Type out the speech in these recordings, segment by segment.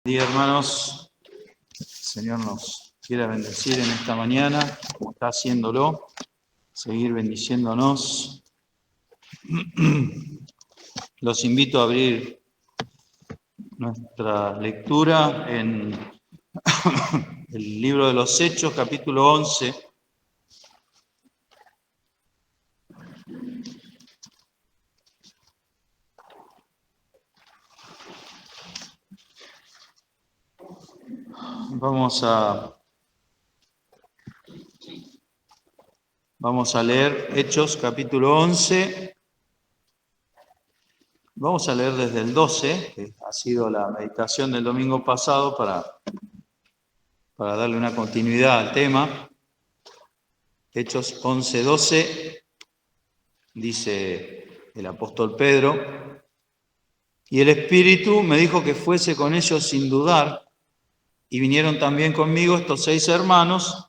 Buen día, hermanos. El Señor nos quiera bendecir en esta mañana, como está haciéndolo, seguir bendiciéndonos. Los invito a abrir nuestra lectura en el libro de los Hechos, capítulo 11. Vamos a leer Hechos capítulo 11. Vamos a leer desde el 12, que ha sido la meditación del domingo pasado, para darle una continuidad al tema. Hechos 11, 12, dice el apóstol Pedro: y el Espíritu me dijo que fuese con ellos sin dudar, y vinieron también conmigo estos 6 hermanos,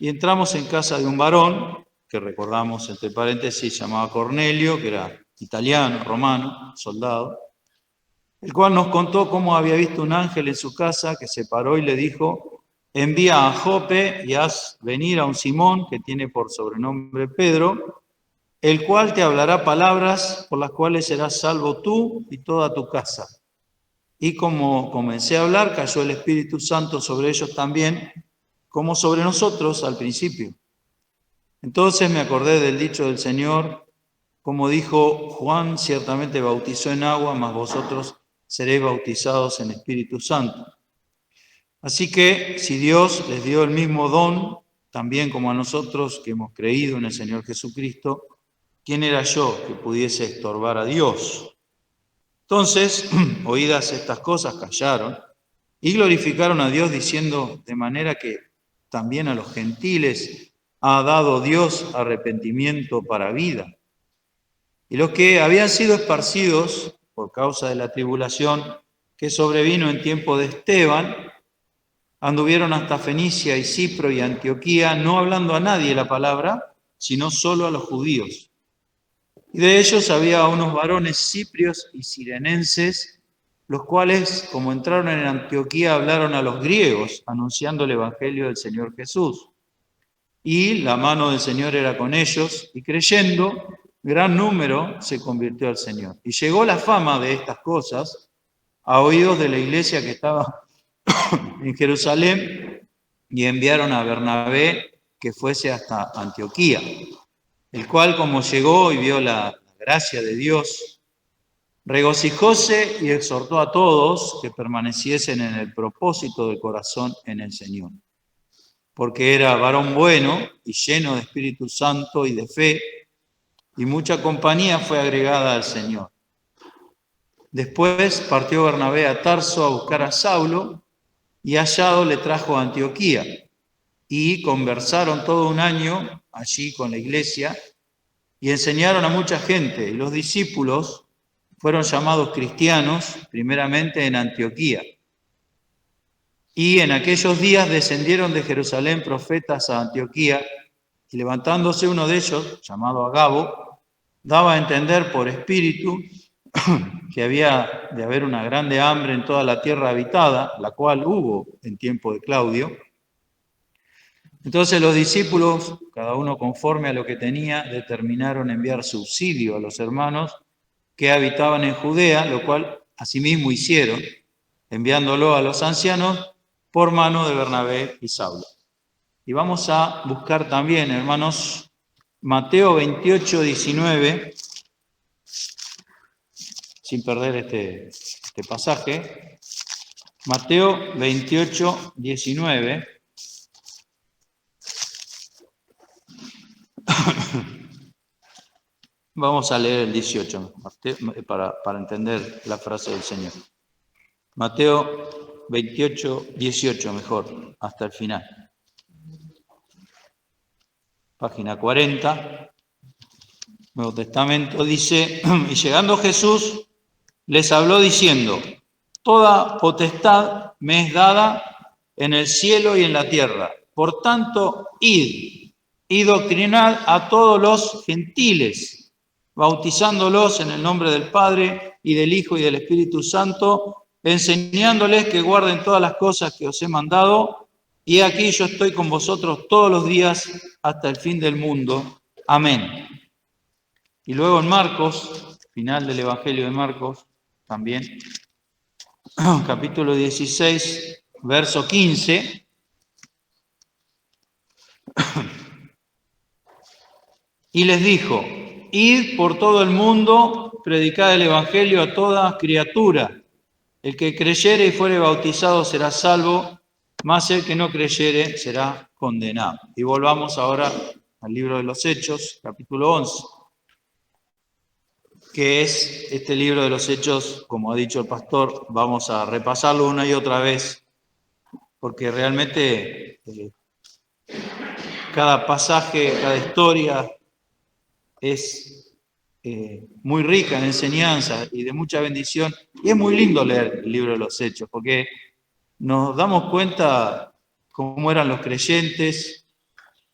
y entramos en casa de un varón, que recordamos entre paréntesis, llamaba Cornelio, que era italiano, romano, soldado, el cual nos contó cómo había visto un ángel en su casa, que se paró y le dijo: envía a Jope y haz venir a un Simón, que tiene por sobrenombre Pedro, el cual te hablará palabras por las cuales serás salvo tú y toda tu casa. Y como comencé a hablar, cayó el Espíritu Santo sobre ellos también, como sobre nosotros al principio. Entonces me acordé del dicho del Señor, como dijo: Juan ciertamente bautizó en agua, mas vosotros seréis bautizados en Espíritu Santo. Así que si Dios les dio el mismo don, también como a nosotros que hemos creído en el Señor Jesucristo, ¿quién era yo que pudiese estorbar a Dios? Entonces, oídas estas cosas, callaron y glorificaron a Dios, diciendo: de manera que también a los gentiles ha dado Dios arrepentimiento para vida. Y los que habían sido esparcidos por causa de la tribulación que sobrevino en tiempo de Esteban, anduvieron hasta Fenicia y Cipro y Antioquía, no hablando a nadie la palabra, sino solo a los judíos. Y de ellos había unos varones ciprios y cirenenses, los cuales, como entraron en Antioquía, hablaron a los griegos, anunciando el evangelio del Señor Jesús. Y la mano del Señor era con ellos, y creyendo, gran número se convirtió al Señor. Y llegó la fama de estas cosas a oídos de la iglesia que estaba en Jerusalén, y enviaron a Bernabé que fuese hasta Antioquía, el cual, como llegó y vio la gracia de Dios, regocijóse y exhortó a todos que permaneciesen en el propósito del corazón en el Señor, porque era varón bueno y lleno de Espíritu Santo y de fe, y mucha compañía fue agregada al Señor. Después partió Bernabé a Tarso a buscar a Saulo, y hallado le trajo a Antioquía, y conversaron todo un año allí con la iglesia, y enseñaron a mucha gente, y los discípulos fueron llamados cristianos primeramente en Antioquía. Y en aquellos días descendieron de Jerusalén profetas a Antioquía, y levantándose uno de ellos, llamado Agabo, daba a entender por espíritu que había de haber una grande hambre en toda la tierra habitada, la cual hubo en tiempo de Claudio. Entonces los discípulos, cada uno conforme a lo que tenía, determinaron enviar subsidio a los hermanos que habitaban en Judea, lo cual asimismo hicieron, enviándolo a los ancianos por mano de Bernabé y Saulo. Y vamos a buscar también, hermanos, Mateo 28, 19, sin perder este pasaje. Mateo 28, 19. Vamos a leer el 18 para entender la frase del Señor. Mateo 28, 18 mejor, hasta el final. Página 40, Nuevo Testamento, dice: y llegando Jesús les habló diciendo: toda potestad me es dada en el cielo y en la tierra. Por tanto, id y doctrinad a todos los gentiles, bautizándolos en el nombre del Padre y del Hijo y del Espíritu Santo, enseñándoles que guarden todas las cosas que os he mandado, y aquí yo estoy con vosotros todos los días hasta el fin del mundo. Amén. Y luego en Marcos, final del Evangelio de Marcos, también, capítulo 16, verso 15, y les dijo: id por todo el mundo, predicad el Evangelio a toda criatura. El que creyere y fuere bautizado será salvo, mas el que no creyere será condenado. Y volvamos ahora al libro de los Hechos, capítulo 11, que es este libro de los Hechos, como ha dicho el pastor, vamos a repasarlo una y otra vez, porque realmente cada pasaje, cada historia es muy rica en enseñanza y de mucha bendición. Y es muy lindo leer el libro de los Hechos, porque nos damos cuenta cómo eran los creyentes,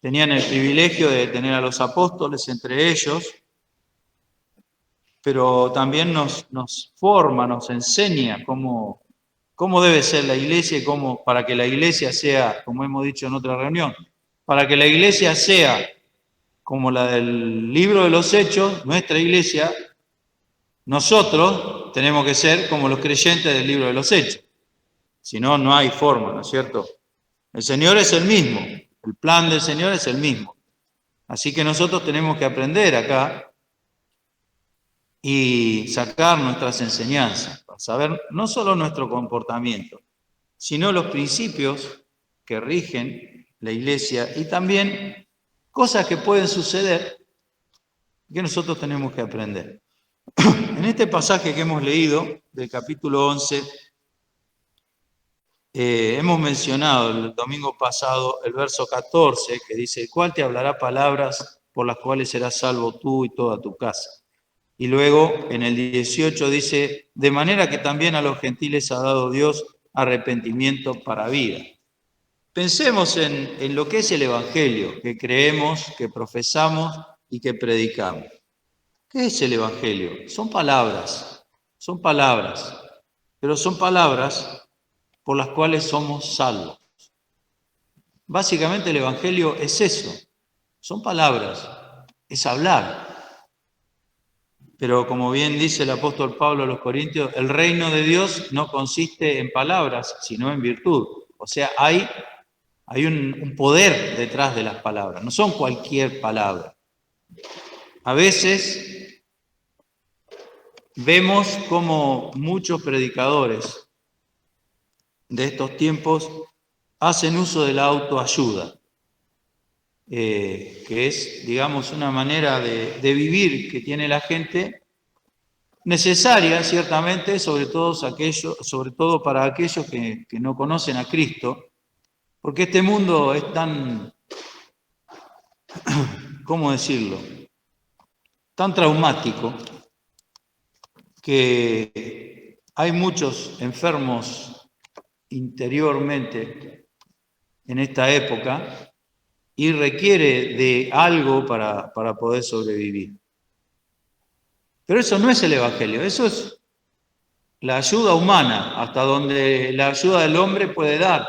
tenían el privilegio de tener a los apóstoles entre ellos, pero también nos forma, nos enseña cómo debe ser la iglesia y cómo, para que la iglesia sea, como hemos dicho en otra reunión, para que la iglesia sea como la del libro de los Hechos, nuestra iglesia, nosotros tenemos que ser como los creyentes del libro de los Hechos. Si no, no hay forma, ¿no es cierto? El Señor es el mismo, el plan del Señor es el mismo. Así que nosotros tenemos que aprender acá y sacar nuestras enseñanzas, para saber no solo nuestro comportamiento, sino los principios que rigen la iglesia y también cosas que pueden suceder que nosotros tenemos que aprender. En este pasaje que hemos leído, del capítulo 11, hemos mencionado el domingo pasado el verso 14, que dice: el cual te hablará palabras por las cuales serás salvo tú y toda tu casa. Y luego en el 18 dice: de manera que también a los gentiles ha dado Dios arrepentimiento para vida. Pensemos en lo que es el Evangelio, que creemos, que profesamos y que predicamos. ¿Qué es el Evangelio? Son palabras, pero son palabras por las cuales somos salvos. Básicamente el Evangelio es eso, son palabras, es hablar. Pero como bien dice el apóstol Pablo a los Corintios, el reino de Dios no consiste en palabras, sino en virtud. O sea, hay un poder detrás de las palabras, no son cualquier palabra. A veces vemos como muchos predicadores de estos tiempos hacen uso de la autoayuda, que es, digamos, una manera de vivir que tiene la gente, necesaria ciertamente, sobre todo para aquellos que no conocen a Cristo, porque este mundo es tan, ¿cómo decirlo?, tan traumático, que hay muchos enfermos interiormente en esta época y requiere de algo para poder sobrevivir. Pero eso no es el Evangelio, eso es la ayuda humana, hasta donde la ayuda del hombre puede dar.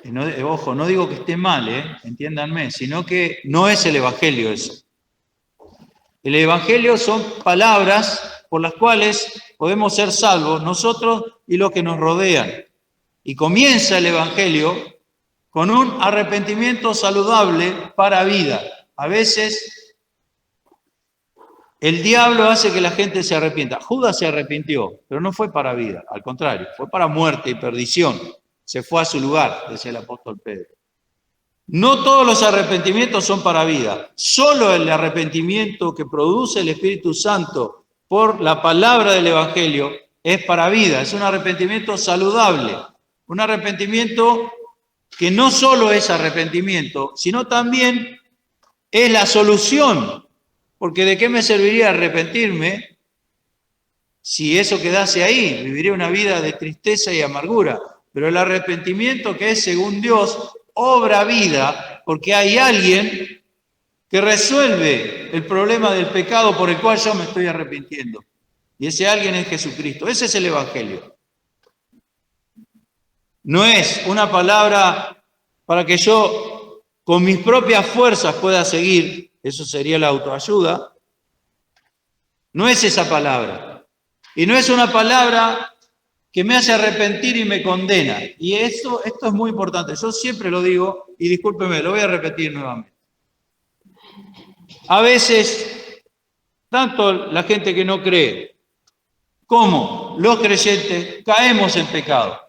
Y no, ojo, no digo que esté mal, entiéndanme, sino que no es el Evangelio eso. El Evangelio son palabras por las cuales podemos ser salvos nosotros y los que nos rodean. Y comienza el Evangelio con un arrepentimiento saludable para vida. A veces el diablo hace que la gente se arrepienta. Judas se arrepintió, pero no fue para vida, al contrario, fue para muerte y perdición. Se fue a su lugar, decía el apóstol Pedro. No todos los arrepentimientos son para vida. Solo el arrepentimiento que produce el Espíritu Santo por la palabra del Evangelio es para vida. Es un arrepentimiento saludable. Un arrepentimiento que no solo es arrepentimiento, sino también es la solución. Porque ¿de qué me serviría arrepentirme si eso quedase ahí? Viviría una vida de tristeza y amargura. Pero el arrepentimiento, que es según Dios, obra vida, porque hay alguien que resuelve el problema del pecado por el cual yo me estoy arrepintiendo. Y ese alguien es Jesucristo. Ese es el Evangelio. No es una palabra para que yo con mis propias fuerzas pueda seguir. Eso sería la autoayuda. No es esa palabra. Y no es una palabra que me hace arrepentir y me condena. Y esto es muy importante. Yo siempre lo digo, y discúlpeme, lo voy a repetir nuevamente. A veces, tanto la gente que no cree como los creyentes caemos en pecado.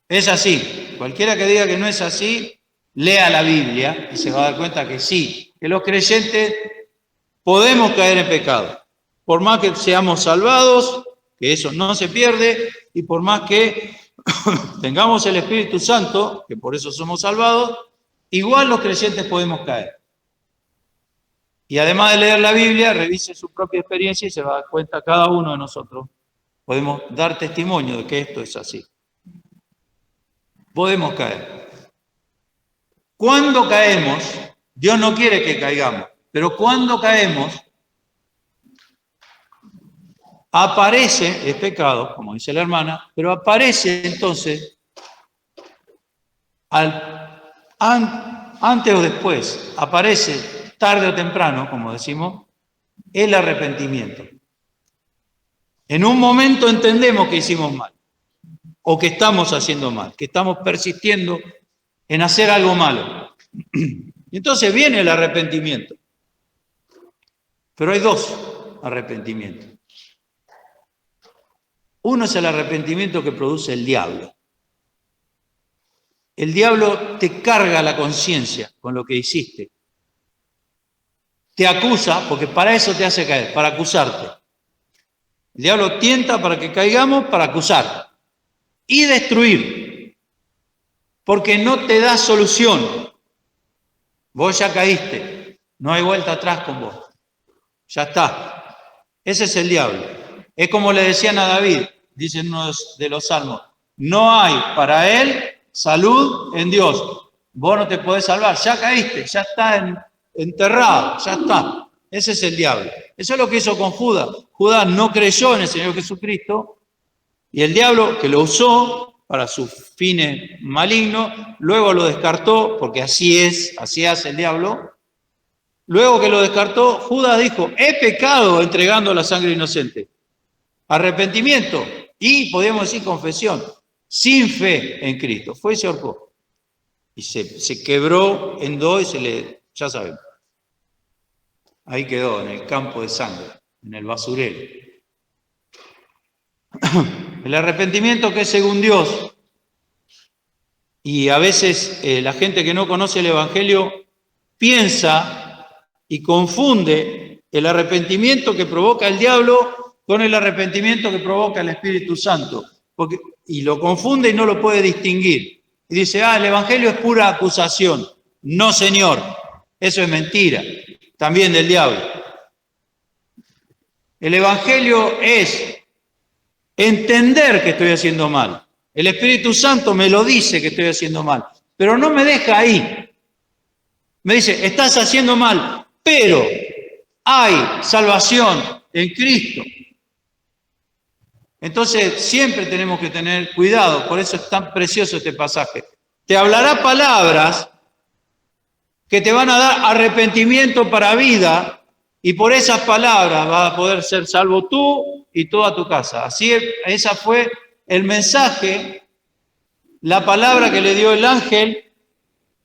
Es así. Cualquiera que diga que no es así, lea la Biblia y se va a dar cuenta que sí, que los creyentes podemos caer en pecado. Por más que seamos salvados, que eso no se pierde, y por más que tengamos el Espíritu Santo, que por eso somos salvados, igual los creyentes podemos caer. Y además de leer la Biblia, revise su propia experiencia y se va a dar cuenta cada uno de nosotros. Podemos dar testimonio de que esto es así. Podemos caer. Cuando caemos, Dios no quiere que caigamos, pero cuando caemos, aparece, es pecado, como dice la hermana, pero aparece entonces, antes o después, aparece tarde o temprano, como decimos, el arrepentimiento. En un momento entendemos que hicimos mal, o que estamos haciendo mal, que estamos persistiendo en hacer algo malo. Y entonces viene el arrepentimiento. Pero hay dos arrepentimientos. Uno es el arrepentimiento que produce el diablo. El diablo te carga la conciencia con lo que hiciste. Te acusa, porque para eso te hace caer, para acusarte. El diablo tienta para que caigamos, para acusar y destruir, porque no te da solución. Vos ya caíste, no hay vuelta atrás con vos. Ya está. Ese es el diablo. Es como le decían a David, dicen uno de los salmos, no hay para él salud en Dios. Vos no te podés salvar, ya caíste, ya está enterrado, ya está. Ese es el diablo. Eso es lo que hizo con Judas. Judas no creyó en el Señor Jesucristo y el diablo, que lo usó para sus fines malignos, luego lo descartó, porque así hace el diablo. Luego que lo descartó, Judas dijo, he pecado entregando la sangre inocente. Arrepentimiento y, podríamos decir, confesión, sin fe en Cristo. Fue y se ahorcó. Y se quebró en dos y ya sabemos. Ahí quedó, en el campo de sangre, en el basurero. El arrepentimiento que es según Dios. Y a veces la gente que no conoce el Evangelio piensa y confunde el arrepentimiento que provoca el diablo con el arrepentimiento que provoca el Espíritu Santo. Y lo confunde y no lo puede distinguir. Y dice, el Evangelio es pura acusación. No, señor, eso es mentira, también del diablo. El Evangelio es entender que estoy haciendo mal. El Espíritu Santo me lo dice que estoy haciendo mal, pero no me deja ahí. Me dice, estás haciendo mal, pero hay salvación en Cristo. Entonces siempre tenemos que tener cuidado, por eso es tan precioso este pasaje. Te hablará palabras que te van a dar arrepentimiento para vida y por esas palabras vas a poder ser salvo tú y toda tu casa. Así, esa fue el mensaje, la palabra que le dio el ángel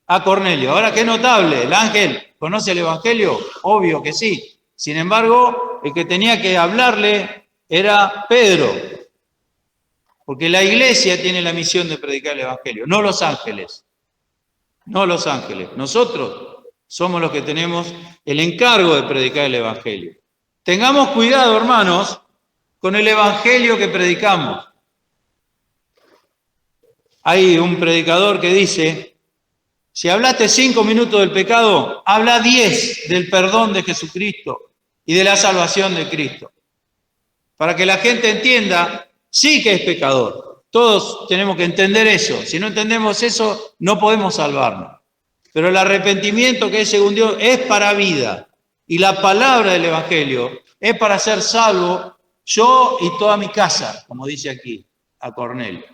a Cornelio. Ahora, qué notable, el ángel conoce el Evangelio, obvio que sí. Sin embargo, el que tenía que hablarle era Pedro, porque la iglesia tiene la misión de predicar el Evangelio, no los ángeles. No los ángeles. Nosotros somos los que tenemos el encargo de predicar el Evangelio. Tengamos cuidado, hermanos, con el Evangelio que predicamos. Hay un predicador que dice, si hablaste 5 minutos del pecado, habla 10 del perdón de Jesucristo y de la salvación de Cristo. Para que la gente entienda, sí que es pecador. Todos tenemos que entender eso. Si no entendemos eso, no podemos salvarnos. Pero el arrepentimiento que es según Dios es para vida. Y la palabra del Evangelio es para ser salvo yo y toda mi casa, como dice aquí a Cornelio.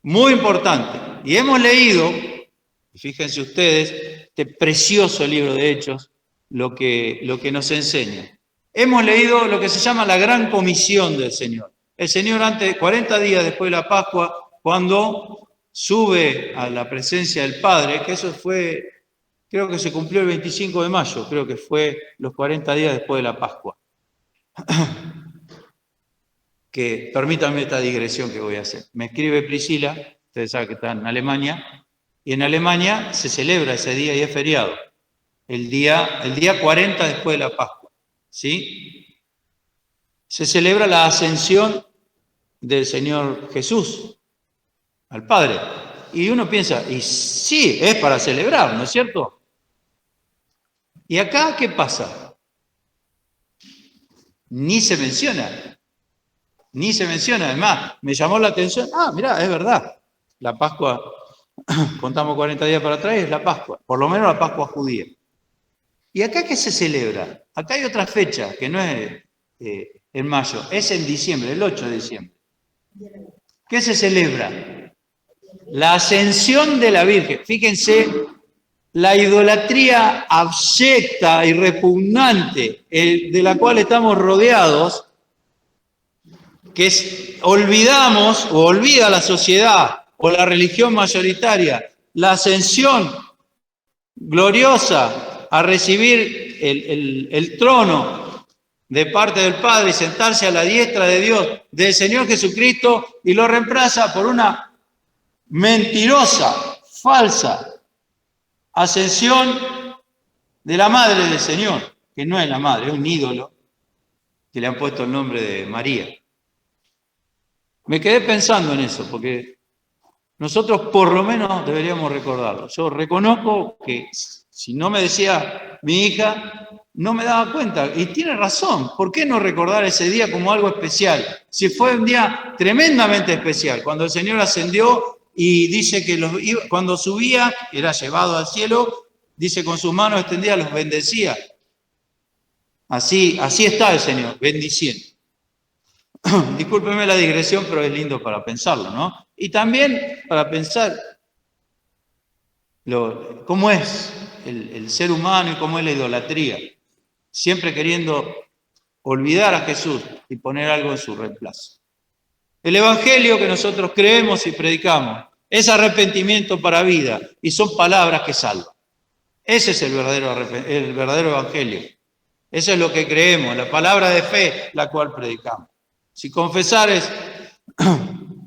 Muy importante. Y hemos leído, y fíjense ustedes, este precioso libro de Hechos, lo que nos enseña. Hemos leído lo que se llama la gran comisión del Señor. El Señor antes de 40 días después de la Pascua, cuando sube a la presencia del Padre, que eso fue, creo que se cumplió el 25 de mayo, creo que fue los 40 días después de la Pascua. Que permítanme esta digresión que voy a hacer. Me escribe Priscila, ustedes saben que está en Alemania, y en Alemania se celebra ese día y es feriado, el día 40 después de la Pascua, ¿sí? Se celebra la ascensión del Señor Jesús al Padre. Y uno piensa, y sí, es para celebrar, ¿no es cierto? ¿Y acá qué pasa? Ni se menciona. Ni se menciona. Además, me llamó la atención, mirá, es verdad. La Pascua, contamos 40 días para atrás, es la Pascua. Por lo menos la Pascua judía. ¿Y acá qué se celebra? Acá hay otra fecha, que no es en mayo, es en diciembre, el 8 de diciembre. ¿Qué se celebra? La ascensión de la Virgen. Fíjense, la idolatría abyecta y repugnante de la cual estamos rodeados, que olvidamos o olvida la sociedad o la religión mayoritaria, la ascensión gloriosa a recibir el trono de parte del Padre y sentarse a la diestra de Dios, del Señor Jesucristo, y lo reemplaza por una mentirosa, falsa ascensión de la madre del Señor, que no es la madre, es un ídolo que le han puesto el nombre de María. Me quedé pensando en eso, porque nosotros por lo menos deberíamos recordarlo. Yo reconozco que si no me decía mi hija, no me daba cuenta. Y tiene razón, ¿por qué no recordar ese día como algo especial? Si fue un día tremendamente especial, cuando el Señor ascendió y dice que cuando subía, era llevado al cielo, dice con sus manos extendidas los bendecía. Así está el Señor, bendiciendo. Discúlpeme la digresión, pero es lindo para pensarlo, ¿no? Y también para pensar cómo es el ser humano y cómo es la idolatría, siempre queriendo olvidar a Jesús y poner algo en su reemplazo. El Evangelio que nosotros creemos y predicamos es arrepentimiento para vida y son palabras que salvan. Ese es el verdadero Evangelio. Eso es lo que creemos, la palabra de fe la cual predicamos. Si confesares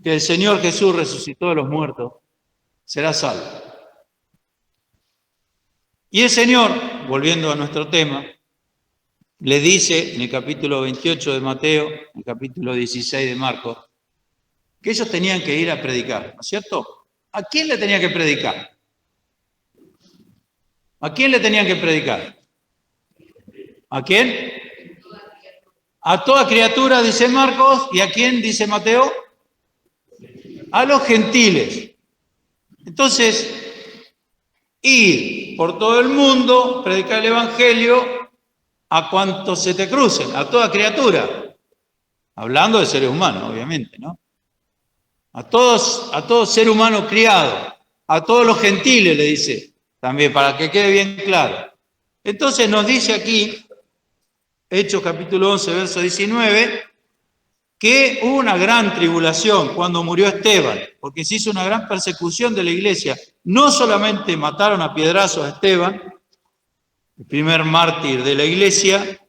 que el Señor Jesús resucitó de los muertos, serás salvo. Y el Señor, volviendo a nuestro tema, le dice en el capítulo 28 de Mateo, en el capítulo 16 de Marcos, que ellos tenían que ir a predicar, ¿no es cierto? ¿A quién le tenían que predicar? ¿A quién le tenían que predicar? ¿A quién? A toda criatura, dice Marcos, ¿y a quién dice Mateo? A los gentiles. Entonces, ir por todo el mundo, predicar el Evangelio a cuantos se te crucen, a toda criatura. Hablando de seres humanos, obviamente, ¿no? A todo ser humano criado, a todos los gentiles, le dice, también, para que quede bien claro. Entonces nos dice aquí, Hechos capítulo 11, verso 19, que hubo una gran tribulación cuando murió Esteban, porque se hizo una gran persecución de la iglesia. No solamente mataron a piedrazos a Esteban, el primer mártir de la iglesia,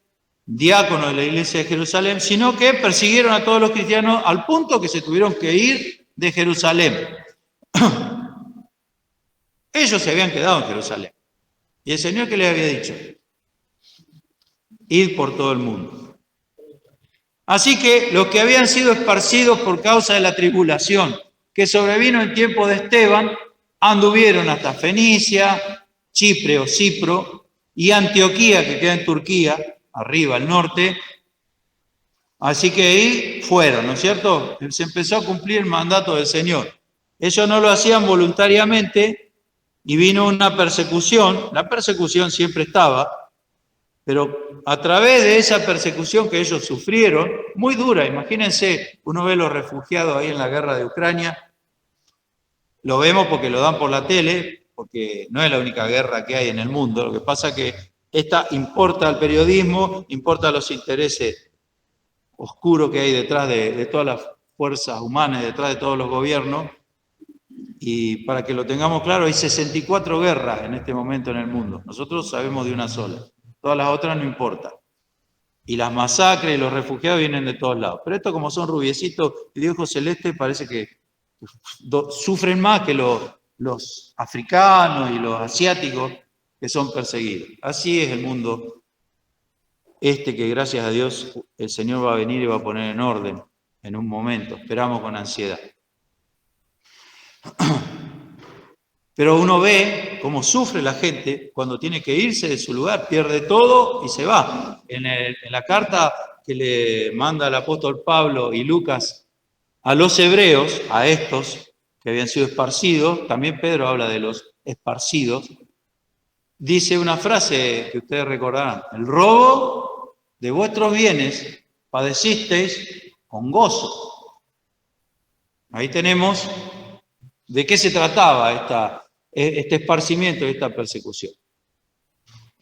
diácono de la iglesia de Jerusalén, sino que persiguieron a todos los cristianos al punto que se tuvieron que ir de Jerusalén. Ellos se habían quedado en Jerusalén. ¿Y el Señor qué les había dicho? Ir por todo el mundo. Así que los que habían sido esparcidos por causa de la tribulación que sobrevino en tiempo de Esteban, anduvieron hasta Fenicia, Chipre o Cipro y Antioquía, que queda en Turquía, arriba al norte. Así que ahí fueron, ¿no es cierto? Se empezó a cumplir el mandato del Señor. Ellos no lo hacían voluntariamente y vino una persecución. La persecución siempre estaba, Pero a través de esa persecución que ellos sufrieron, muy dura, imagínense, uno ve los refugiados ahí en la guerra de Ucrania, lo vemos porque lo dan por la tele, porque no es la única guerra que hay en el mundo, lo que pasa es que esta importa al periodismo, importa los intereses oscuros que hay detrás de todas las fuerzas humanas, detrás de todos los gobiernos, y para que lo tengamos claro, hay 64 guerras en este momento en el mundo, nosotros sabemos de una sola, todas las otras no importan. Y las masacres y los refugiados vienen de todos lados. Pero estos, como son rubiecitos y de ojos celestes, parece que sufren más que los africanos y los asiáticos que son perseguidos. Así es el mundo que gracias a Dios el Señor va a venir y va a poner en orden en un momento. Esperamos con ansiedad. Pero uno ve cómo sufre la gente cuando tiene que irse de su lugar, pierde todo y se va. En la carta que le manda el apóstol Pablo y Lucas a los hebreos, a estos que habían sido esparcidos, también Pedro habla de los esparcidos, dice una frase que ustedes recordarán: el robo de vuestros bienes padecisteis con gozo. Ahí tenemos de qué se trataba este esparcimiento y esta persecución.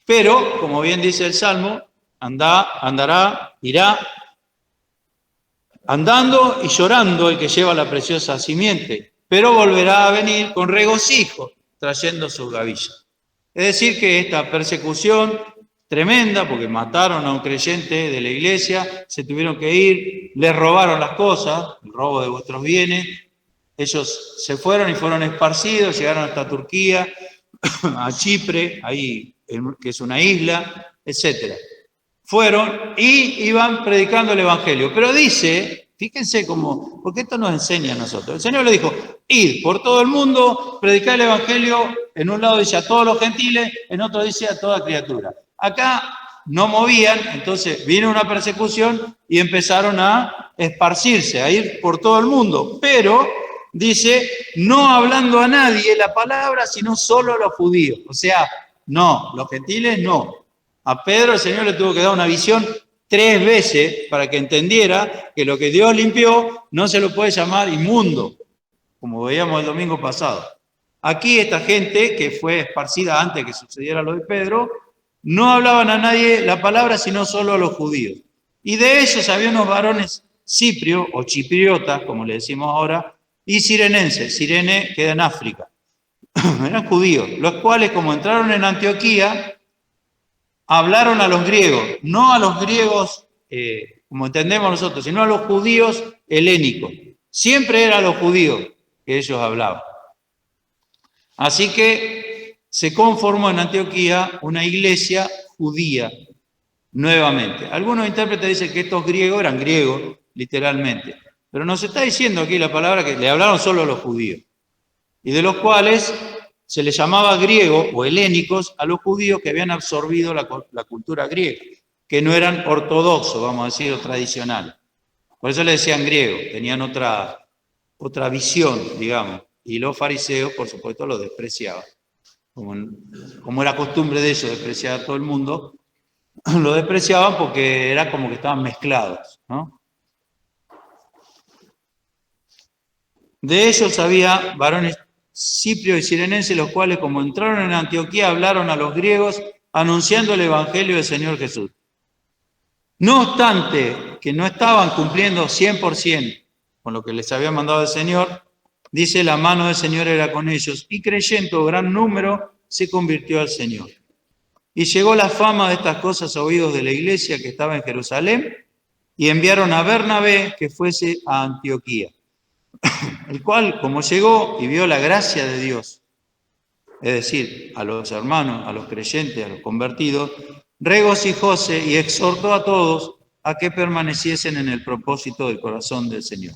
Pero, como bien dice el Salmo, irá andando y llorando el que lleva la preciosa simiente, pero volverá a venir con regocijo, trayendo sus gavillas. Es decir, que esta persecución tremenda, porque mataron a un creyente de la iglesia, se tuvieron que ir, les robaron las cosas, el robo de vuestros bienes, ellos se fueron y fueron esparcidos, llegaron hasta Turquía, a Chipre, ahí que es una isla, etc. Fueron y iban predicando el Evangelio. Pero dice, fíjense cómo, porque esto nos enseña a nosotros. El Señor le dijo: id por todo el mundo, predicar el Evangelio. En un lado dice a todos los gentiles, en otro dice a toda criatura. Acá no movían, entonces vino una persecución y empezaron a esparcirse, a ir por todo el mundo. Pero dice, no hablando a nadie la palabra, sino solo a los judíos. O sea, no, los gentiles no. A Pedro el Señor le tuvo que dar una visión 3 veces para que entendiera que lo que Dios limpió no se lo puede llamar inmundo, como veíamos el domingo pasado. Aquí esta gente que fue esparcida antes que sucediera lo de Pedro, no hablaban a nadie la palabra, sino solo a los judíos. Y de ellos había unos varones ciprios o chipriotas, como le decimos ahora, y sirenenses. Cirene queda en África. Eran judíos, los cuales, como entraron en Antioquía, hablaron a los griegos, no a los griegos como entendemos nosotros, sino a los judíos helénicos. Siempre eran los judíos que ellos hablaban. Así que se conformó en Antioquía una iglesia judía nuevamente. Algunos intérpretes dicen que estos griegos eran griegos, literalmente. Pero nos está diciendo aquí la palabra que le hablaron solo a los judíos. Y de los cuales se les llamaba griegos o helénicos a los judíos que habían absorbido la cultura griega, que no eran ortodoxos, vamos a decir, o tradicionales. Por eso le decían griegos, tenían otra visión, digamos. Y los fariseos, por supuesto, los despreciaban. Como era costumbre de ellos despreciar a todo el mundo, lo despreciaban porque era como que estaban mezclados, ¿no? De ellos había varones ciprios y sirenenses, los cuales, como entraron en Antioquía, hablaron a los griegos anunciando el Evangelio del Señor Jesús. No obstante que no estaban cumpliendo 100% con lo que les había mandado el Señor, dice, la mano del Señor era con ellos, y creyendo gran número, se convirtió al Señor. Y llegó la fama de estas cosas a oídos de la iglesia que estaba en Jerusalén, y enviaron a Bernabé que fuese a Antioquía, el cual, como llegó y vio la gracia de Dios, es decir, a los hermanos, a los creyentes, a los convertidos, regocijóse y exhortó a todos a que permaneciesen en el propósito del corazón del Señor.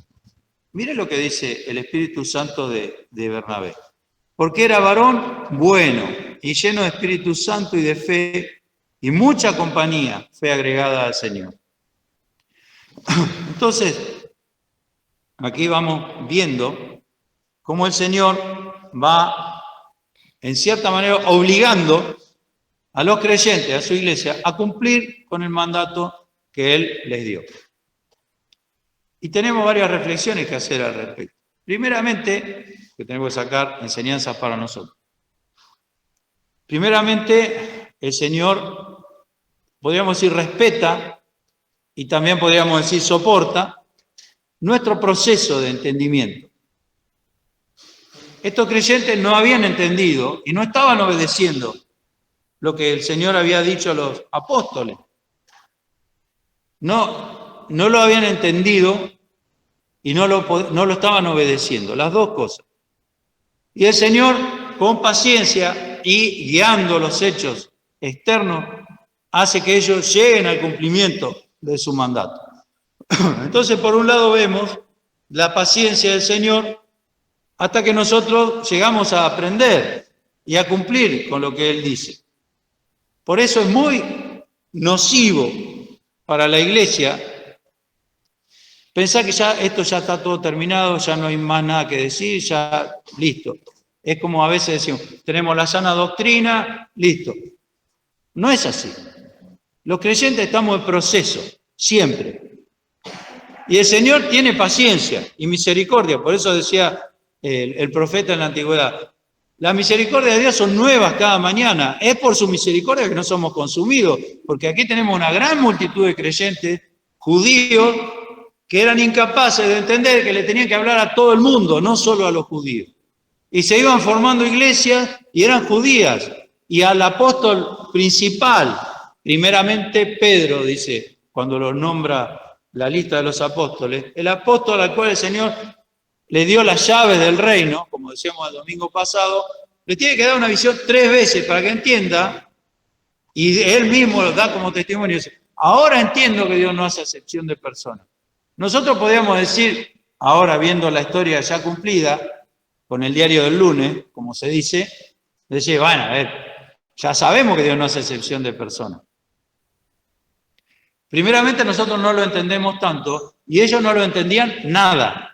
Mire lo que dice el Espíritu Santo de Bernabé. Porque era varón bueno y lleno de Espíritu Santo y de fe, y mucha compañía fue agregada al Señor. Entonces, aquí vamos viendo cómo el Señor va, en cierta manera, obligando a los creyentes, a su iglesia, a cumplir con el mandato que Él les dio. Y tenemos varias reflexiones que hacer al respecto. Primeramente, que tenemos que sacar enseñanzas para nosotros. Primeramente, el Señor, podríamos decir, respeta y también podríamos decir soporta nuestro proceso de entendimiento. Estos creyentes no habían entendido y no estaban obedeciendo lo que el Señor había dicho a los apóstoles. No lo habían entendido y no lo estaban obedeciendo, las dos cosas. Y el Señor, con paciencia y guiando los hechos externos, hace que ellos lleguen al cumplimiento de su mandato. Entonces, por un lado vemos la paciencia del Señor hasta que nosotros llegamos a aprender y a cumplir con lo que Él dice. Por eso es muy nocivo para la iglesia pensar que esto ya está todo terminado, ya no hay más nada que decir, ya listo. Es como a veces decimos, tenemos la sana doctrina, listo. No es así. Los creyentes estamos en proceso, siempre. Y el Señor tiene paciencia y misericordia, por eso decía el profeta en la antigüedad, las misericordias de Dios son nuevas cada mañana, es por su misericordia que no somos consumidos, porque aquí tenemos una gran multitud de creyentes judíos que eran incapaces de entender que le tenían que hablar a todo el mundo, no solo a los judíos. Y se iban formando iglesias y eran judías, y al apóstol principal, primeramente Pedro, dice, cuando lo nombra la lista de los apóstoles, el apóstol al cual el Señor le dio las llaves del reino, como decíamos el domingo pasado, le tiene que dar una visión 3 veces para que entienda, y él mismo lo da como testimonio. Dice, ahora entiendo que Dios no hace acepción de personas. Nosotros podríamos decir, ahora viendo la historia ya cumplida, con el diario del lunes, como se dice, decir, bueno, a ver, ya sabemos que Dios no hace excepción de personas. Primeramente nosotros no lo entendemos tanto, y ellos no lo entendían nada.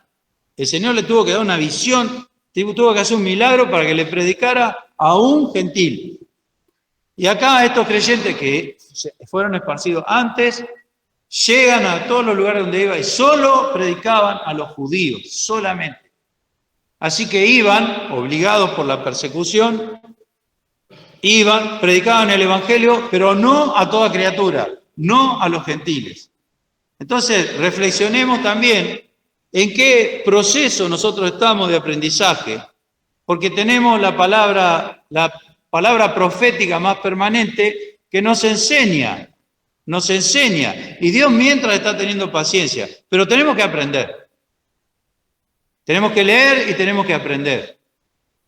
El Señor le tuvo que dar una visión, tuvo que hacer un milagro para que le predicara a un gentil. Y acá estos creyentes que fueron esparcidos antes, llegan a todos los lugares donde iban y solo predicaban a los judíos, solamente. Así que iban, obligados por la persecución, predicaban el Evangelio, pero no a toda criatura, no a los gentiles. Entonces, reflexionemos también en qué proceso nosotros estamos de aprendizaje, porque tenemos la palabra profética más permanente que nos enseña, y Dios mientras está teniendo paciencia, pero tenemos que aprender. Tenemos que leer y tenemos que aprender.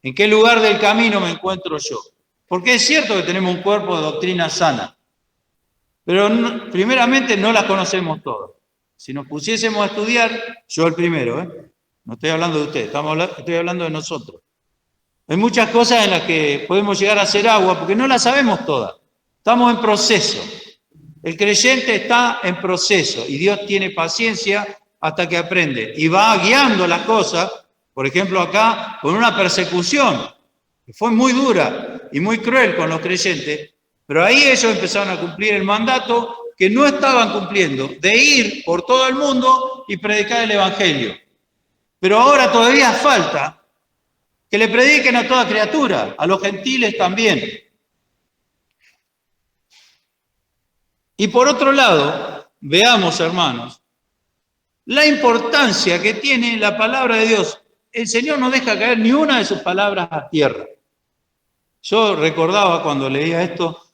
¿En qué lugar del camino me encuentro yo? Porque es cierto que tenemos un cuerpo de doctrina sana, pero primeramente no las conocemos todas. Si nos pusiésemos a estudiar, yo el primero, no estoy hablando de usted, estoy hablando de nosotros. Hay muchas cosas en las que podemos llegar a hacer agua porque no las sabemos todas. Estamos en proceso. El creyente está en proceso y Dios tiene paciencia hasta que aprende. Y va guiando las cosas, por ejemplo acá, con una persecución que fue muy dura y muy cruel con los creyentes, pero ahí ellos empezaron a cumplir el mandato que no estaban cumpliendo, de ir por todo el mundo y predicar el Evangelio. Pero ahora todavía falta que le prediquen a toda criatura, a los gentiles también. Y por otro lado, veamos, hermanos, la importancia que tiene la palabra de Dios. El Señor no deja caer ni una de sus palabras a tierra. Yo recordaba cuando leía esto,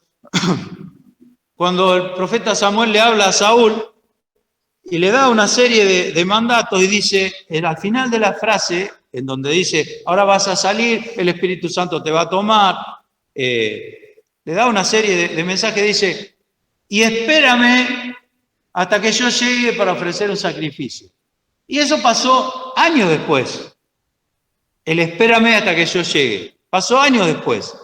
cuando el profeta Samuel le habla a Saúl y le da una serie de mandatos y dice, al final de la frase, en donde dice, ahora vas a salir, el Espíritu Santo te va a tomar, le da una serie de mensajes, dice, y espérame hasta que yo llegue para ofrecer un sacrificio. Y eso pasó años después. El espérame hasta que yo llegue. Pasó años después.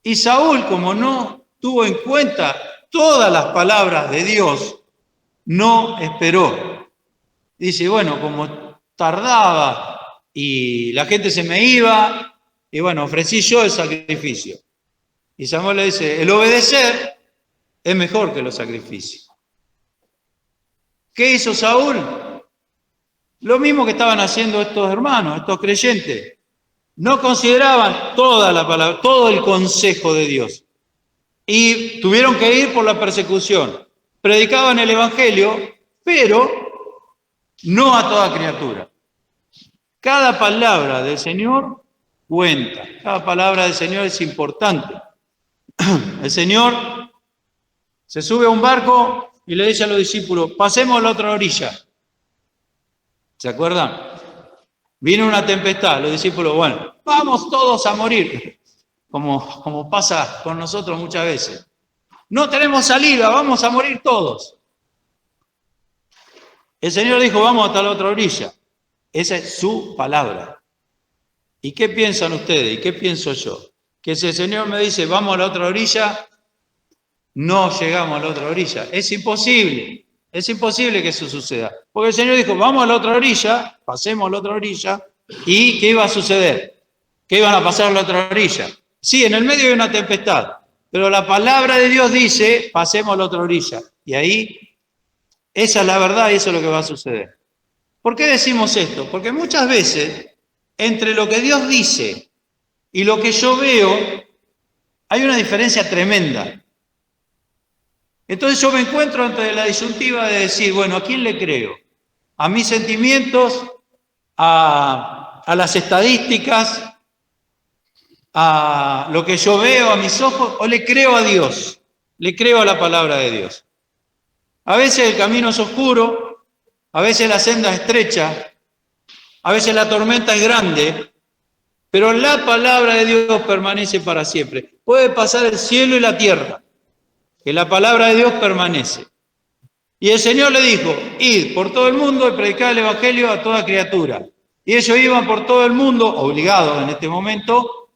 Y Saúl, como no tuvo en cuenta todas las palabras de Dios, no esperó. Dice, bueno, como tardaba y la gente se me iba, y bueno, ofrecí yo el sacrificio. Y Samuel le dice, el obedecer es mejor que los sacrificios. ¿Qué hizo Saúl? Lo mismo que estaban haciendo estos hermanos, estos creyentes. No consideraban toda la palabra, todo el consejo de Dios. Y tuvieron que ir por la persecución. Predicaban el evangelio, pero no a toda criatura. Cada palabra del Señor cuenta. Cada palabra del Señor es importante. El Señor se sube a un barco y le dice a los discípulos, pasemos a la otra orilla. ¿Se acuerdan? Vino una tempestad, los discípulos, bueno, vamos todos a morir, como pasa con nosotros muchas veces. No tenemos salida, vamos a morir todos. El Señor dijo, vamos hasta la otra orilla. Esa es su palabra. ¿Y qué piensan ustedes? ¿Y qué pienso yo? Que si el Señor me dice, vamos a la otra orilla, no llegamos a la otra orilla. Es imposible que eso suceda. Porque el Señor dijo, vamos a la otra orilla, pasemos a la otra orilla, ¿y qué iba a suceder? ¿Qué iban a pasar a la otra orilla? Sí, en el medio hay una tempestad, pero la palabra de Dios dice, pasemos a la otra orilla. Y ahí, esa es la verdad y eso es lo que va a suceder. ¿Por qué decimos esto? Porque muchas veces, entre lo que Dios dice y lo que yo veo, hay una diferencia tremenda. Entonces yo me encuentro ante la disyuntiva de decir, bueno, ¿a quién le creo? ¿A mis sentimientos? ¿A las estadísticas? ¿A lo que yo veo, a mis ojos? ¿O le creo a Dios? Le creo a la palabra de Dios. A veces el camino es oscuro, a veces la senda es estrecha, a veces la tormenta es grande, pero la palabra de Dios permanece para siempre. Puede pasar el cielo y la tierra, que la palabra de Dios permanece. Y el Señor le dijo, id por todo el mundo y predicad el evangelio a toda criatura. Y ellos iban por todo el mundo, obligados en este momento,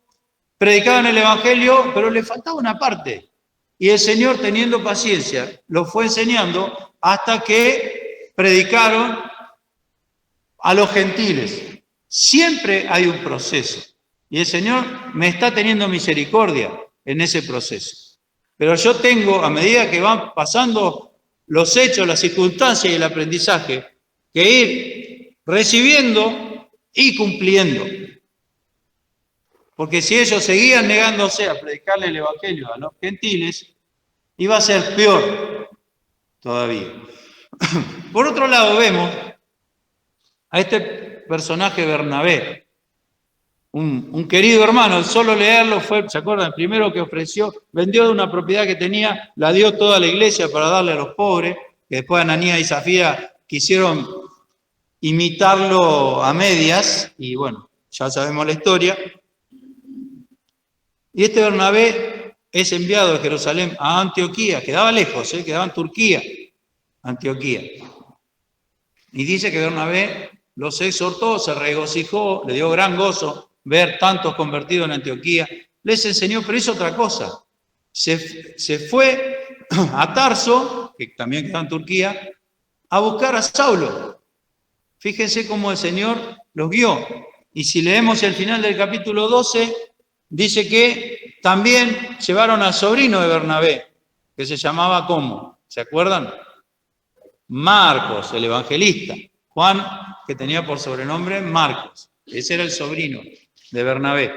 predicaban el evangelio, pero le faltaba una parte. Y el Señor, teniendo paciencia, los fue enseñando hasta que predicaron a los gentiles. Siempre hay un proceso. Y el Señor me está teniendo misericordia en ese proceso. Pero yo tengo, a medida que van pasando los hechos, las circunstancias y el aprendizaje, que ir recibiendo y cumpliendo. Porque si ellos seguían negándose a predicarle el evangelio a los gentiles, iba a ser peor todavía. Por otro lado, vemos a este personaje Bernabé, un querido hermano, solo leerlo fue, ¿se acuerdan? El primero que ofreció, vendió de una propiedad que tenía, la dio toda la iglesia para darle a los pobres, que después Ananías y Zafira quisieron imitarlo a medias, y bueno, ya sabemos la historia. Y este Bernabé es enviado de Jerusalén a Antioquía, quedaba lejos, quedaba en Turquía, Antioquía. Y dice que Bernabé los exhortó, se regocijó, le dio gran gozo ver tantos convertidos en Antioquía. Les enseñó, pero hizo otra cosa. Se fue a Tarso, que también queda en Turquía, a buscar a Saulo. Fíjense cómo el Señor los guió. Y si leemos el final del capítulo 12, dice que también llevaron al sobrino de Bernabé, que se llamaba ¿cómo? ¿Se acuerdan? Marcos, el evangelista. Juan, que tenía por sobrenombre Marcos. Ese era el sobrino de Bernabé.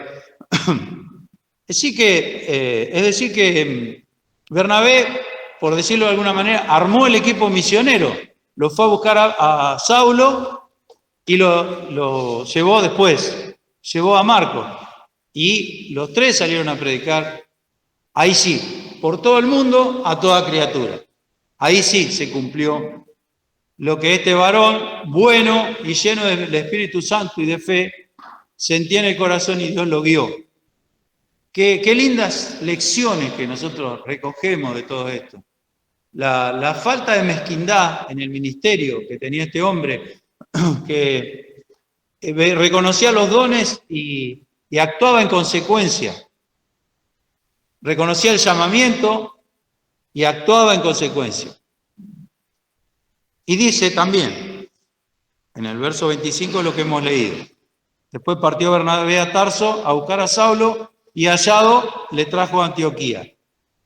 Es decir que Bernabé, por decirlo de alguna manera, armó el equipo misionero. Lo fue a buscar a Saulo y lo llevó después. Llevó a Marcos. Y los tres salieron a predicar, ahí sí, por todo el mundo, a toda criatura. Ahí sí se cumplió lo que este varón, bueno y lleno del Espíritu Santo y de fe, sentía en el corazón y Dios lo guió. Qué lindas lecciones que nosotros recogemos de todo esto. La falta de mezquindad en el ministerio que tenía este hombre, que reconocía los dones y actuaba en consecuencia. Reconocía el llamamiento y actuaba en consecuencia. Y dice también, en el verso 25 lo que hemos leído, después partió Bernabé a Tarso a buscar a Saulo y hallado le trajo a Antioquía.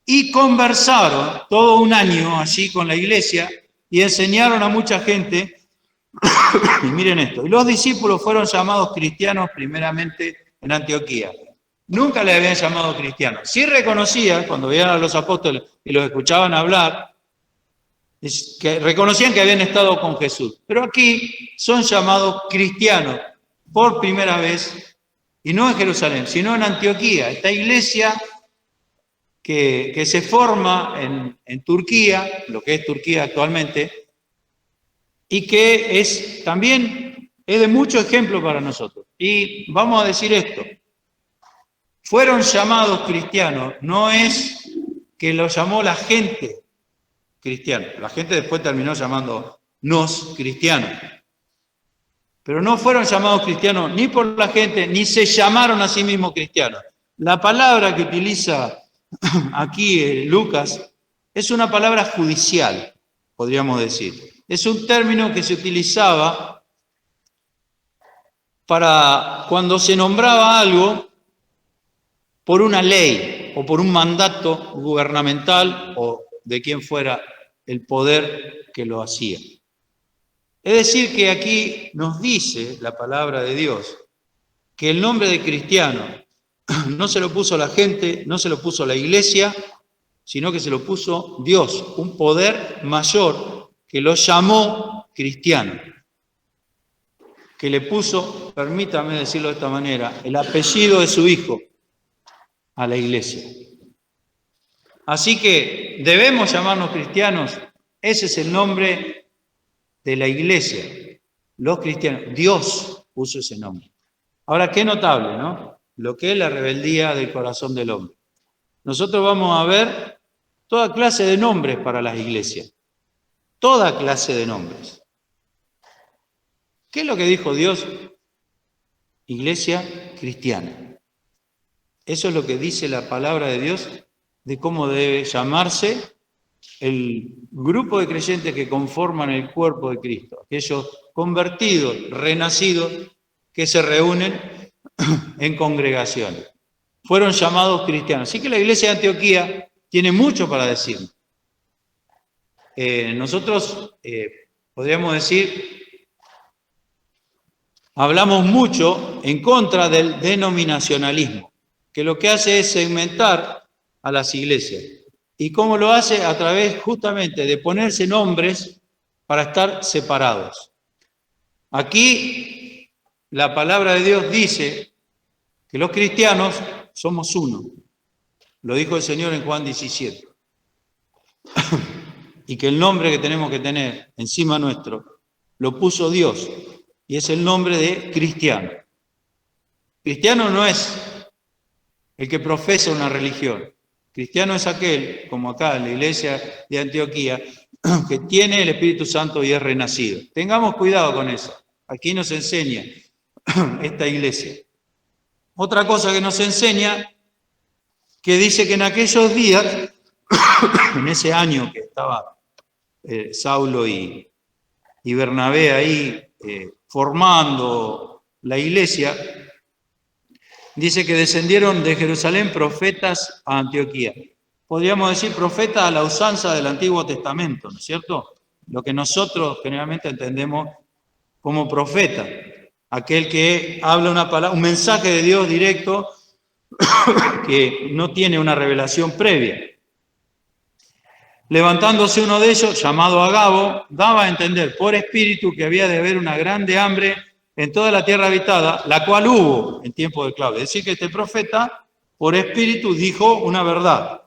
Y conversaron todo un año allí con la iglesia y enseñaron a mucha gente. Y miren esto, y los discípulos fueron llamados cristianos primeramente en Antioquía. Nunca le habían llamado cristianos. Sí reconocían, cuando veían a los apóstoles y los escuchaban hablar, que reconocían que habían estado con Jesús. Pero aquí son llamados cristianos por primera vez, y no en Jerusalén, sino en Antioquía, esta iglesia que se forma en Turquía, lo que es Turquía actualmente, y que también es de mucho ejemplo para nosotros. Y vamos a decir esto, fueron llamados cristianos, no es que lo llamó la gente cristiano, la gente después terminó llamándonos cristianos, pero no fueron llamados cristianos ni por la gente, ni se llamaron a sí mismos cristianos. La palabra que utiliza aquí Lucas es una palabra judicial, podríamos decir. Es un término que se utilizaba para cuando se nombraba algo por una ley o por un mandato gubernamental o de quien fuera el poder que lo hacía. Es decir, que aquí nos dice la palabra de Dios que el nombre de cristiano no se lo puso la gente, no se lo puso la iglesia, sino que se lo puso Dios, un poder mayor que lo llamó cristiano, que le puso, permítame decirlo de esta manera, el apellido de su hijo a la iglesia. Así que debemos llamarnos cristianos, ese es el nombre de la iglesia, los cristianos, Dios puso ese nombre. Ahora, qué notable, ¿no? Lo que es la rebeldía del corazón del hombre. Nosotros vamos a ver toda clase de nombres para las iglesias, toda clase de nombres. ¿Qué es lo que dijo Dios? Iglesia cristiana. Eso es lo que dice la palabra de Dios de cómo debe llamarse el grupo de creyentes que conforman el cuerpo de Cristo, aquellos convertidos, renacidos, que se reúnen en congregaciones. Fueron llamados cristianos. Así que la iglesia de Antioquía tiene mucho para decir. Nosotros podríamos decir, hablamos mucho en contra del denominacionalismo, que lo que hace es segmentar a las iglesias. ¿Y cómo lo hace? A través justamente de ponerse nombres para estar separados. Aquí la palabra de Dios dice que los cristianos somos uno. Lo dijo el Señor en Juan 17. Y que el nombre que tenemos que tener encima nuestro lo puso Dios. Y es el nombre de cristiano. Cristiano no es el que profesa una religión. Cristiano es aquel, como acá en la iglesia de Antioquía, que tiene el Espíritu Santo y es renacido. Tengamos cuidado con eso. Aquí nos enseña esta iglesia. Otra cosa que nos enseña, que dice que en aquellos días, en ese año que estaba Saulo y Bernabé ahí formando la iglesia, dice que descendieron de Jerusalén profetas a Antioquía. Podríamos decir profetas a la usanza del Antiguo Testamento, ¿no es cierto? Lo que nosotros generalmente entendemos como profeta, aquel que habla una palabra, un mensaje de Dios directo que no tiene una revelación previa. Levantándose uno de ellos, llamado Agabo, daba a entender por espíritu que había de haber una grande hambre en toda la tierra habitada, la cual hubo en tiempo de Claudio. Es decir, que este profeta, por espíritu, dijo una verdad.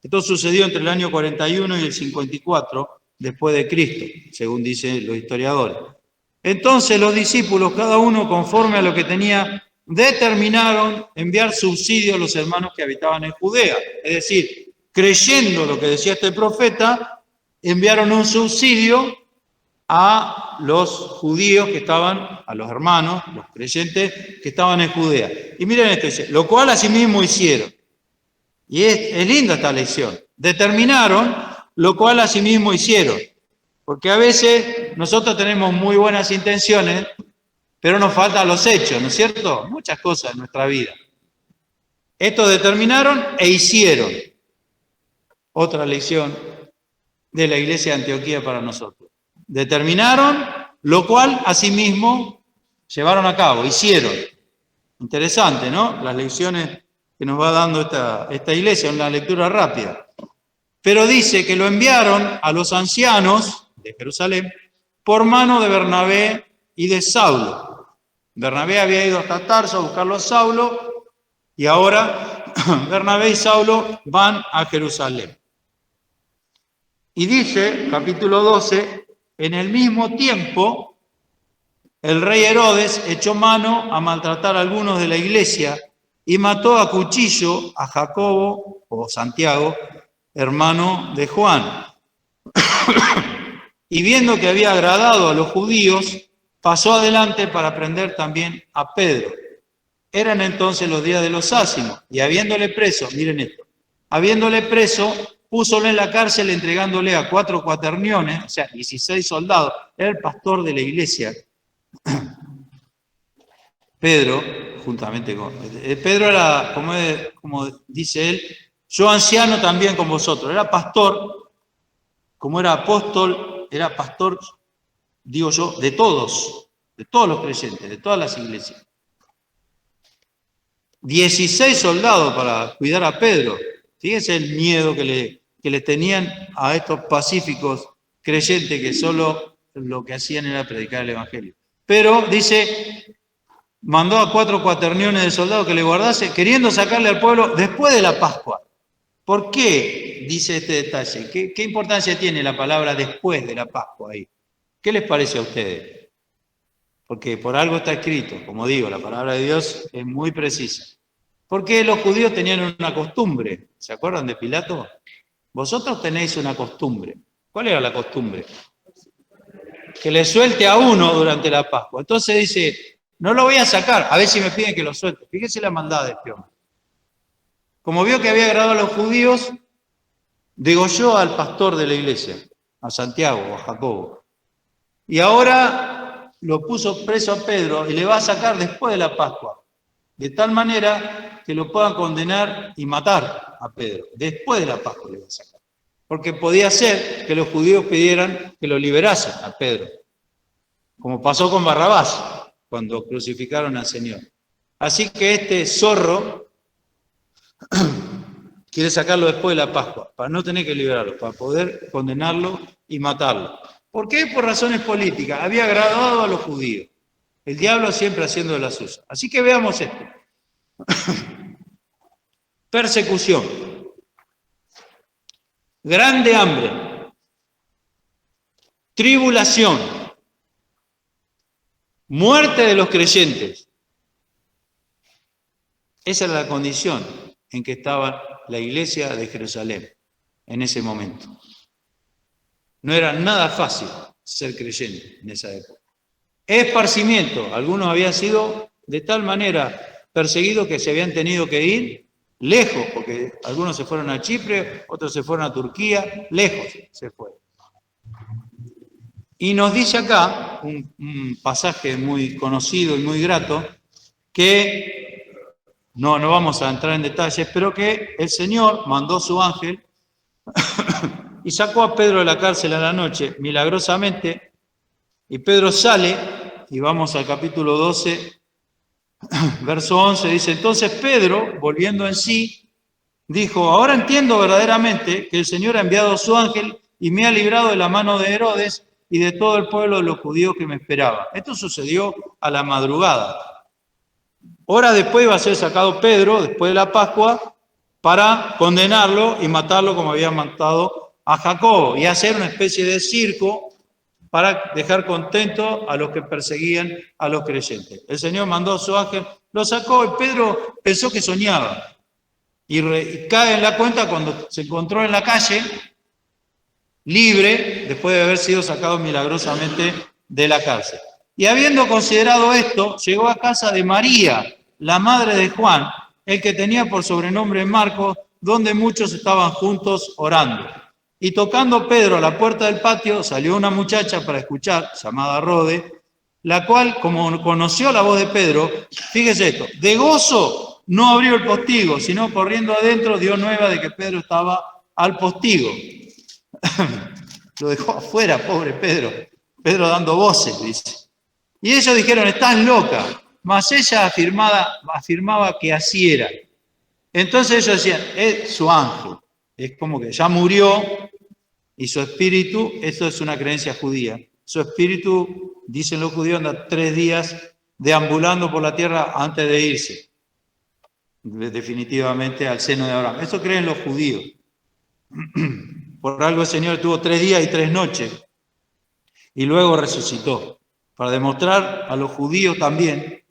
Esto sucedió entre el año 41 y el 54 después de Cristo, según dicen los historiadores. Entonces los discípulos, cada uno conforme a lo que tenía, determinaron enviar subsidio a los hermanos que habitaban en Judea. Es decir, creyendo lo que decía este profeta, enviaron un subsidio a los judíos que estaban, a los hermanos, los creyentes que estaban en Judea. Y miren esto, dice, lo cual asimismo hicieron. Y es linda esta lección. Determinaron, lo cual asimismo hicieron. Porque a veces nosotros tenemos muy buenas intenciones, pero nos faltan los hechos, ¿no es cierto? Muchas cosas en nuestra vida. Estos determinaron e hicieron. Otra lección de la iglesia de Antioquía para nosotros. Determinaron, lo cual asimismo llevaron a cabo, hicieron. Interesante, ¿no? Las lecciones que nos va dando esta iglesia, una lectura rápida. Pero dice que lo enviaron a los ancianos de Jerusalén por mano de Bernabé y de Saulo. Bernabé había ido hasta Tarso a buscarlo a Saulo y ahora Bernabé y Saulo van a Jerusalén. Y dice, capítulo 12, en el mismo tiempo, el rey Herodes echó mano a maltratar a algunos de la iglesia y mató a cuchillo a Jacobo, o Santiago, hermano de Juan. Y viendo que había agradado a los judíos, pasó adelante para prender también a Pedro. Eran entonces los días de los ácimos, y habiéndole preso, miren esto, habiéndole preso, púsole en la cárcel entregándole a 4 cuaterniones, o sea, 16 soldados. Era el pastor de la iglesia. Pedro, juntamente con... Pedro era, como dice él, yo anciano también con vosotros. Era pastor, como era apóstol, era pastor, digo yo, de todos los creyentes, de todas las iglesias. 16 soldados para cuidar a Pedro. Fíjense el miedo que le tenían a estos pacíficos creyentes que solo lo que hacían era predicar el evangelio. Pero dice, mandó a 4 cuaterniones de soldados que le guardase, queriendo sacarle al pueblo después de la Pascua. ¿Por qué dice este detalle? ¿Qué importancia tiene la palabra después de la Pascua ahí? ¿Qué les parece a ustedes? Porque por algo está escrito, como digo, la palabra de Dios es muy precisa. Porque los judíos tenían una costumbre, ¿se acuerdan de Pilato? Vosotros tenéis una costumbre. ¿Cuál era la costumbre? Que le suelte a uno durante la Pascua. Entonces dice, no lo voy a sacar, a ver si me piden que lo suelte. Fíjese la maldad de este hombre. Como vio que había agradado a los judíos, degolló al pastor de la iglesia, a Santiago o a Jacobo. Y ahora lo puso preso a Pedro y le va a sacar después de la Pascua. De tal manera que lo puedan condenar y matar a Pedro. Después de la Pascua le va a sacar. Porque podía ser que los judíos pidieran que lo liberasen a Pedro. Como pasó con Barrabás, cuando crucificaron al Señor. Así que este zorro quiere sacarlo después de la Pascua, para no tener que liberarlo, para poder condenarlo y matarlo. ¿Por qué? Por razones políticas. Había agradado a los judíos. El diablo siempre haciendo de las suyas. Así que veamos esto. Persecución. Grande hambre. Tribulación. Muerte de los creyentes. Esa era la condición en que estaba la iglesia de Jerusalén en ese momento. No era nada fácil ser creyente en esa época. Esparcimiento. Algunos habían sido de tal manera perseguidos que se habían tenido que ir lejos, porque algunos se fueron a Chipre, otros se fueron a Turquía, lejos se fueron. Y nos dice acá un pasaje muy conocido y muy grato, que no vamos a entrar en detalles, pero que el Señor mandó su ángel y sacó a Pedro de la cárcel a la noche, milagrosamente, y Pedro sale, y vamos al capítulo 12, verso 11, dice, entonces Pedro, volviendo en sí, dijo, ahora entiendo verdaderamente que el Señor ha enviado a su ángel y me ha librado de la mano de Herodes y de todo el pueblo de los judíos que me esperaba. Esto sucedió a la madrugada. Horas después iba a ser sacado Pedro, después de la Pascua, para condenarlo y matarlo como había matado a Jacobo y hacer una especie de circo para dejar contento a los que perseguían a los creyentes. El Señor mandó a su ángel, lo sacó y Pedro pensó que soñaba. Y cae en la cuenta cuando se encontró en la calle, libre, después de haber sido sacado milagrosamente de la cárcel. Y habiendo considerado esto, llegó a casa de María, la madre de Juan, el que tenía por sobrenombre Marcos, donde muchos estaban juntos orando. Y tocando Pedro a la puerta del patio, salió una muchacha para escuchar, llamada Rode, la cual, como conoció la voz de Pedro, fíjese esto, de gozo no abrió el postigo, sino corriendo adentro dio nueva de que Pedro estaba al postigo. Lo dejó afuera, pobre Pedro. Pedro dando voces, dice. Y ellos dijeron, estás loca. Mas ella afirmaba que así era. Entonces ellos decían, es su ángel. Es como que ya murió y su espíritu, esto es una creencia judía, su espíritu, dicen los judíos, anda 3 días deambulando por la tierra antes de irse definitivamente al seno de Abraham. Eso creen los judíos. Por algo el Señor tuvo 3 días y 3 noches y luego resucitó, para demostrar a los judíos también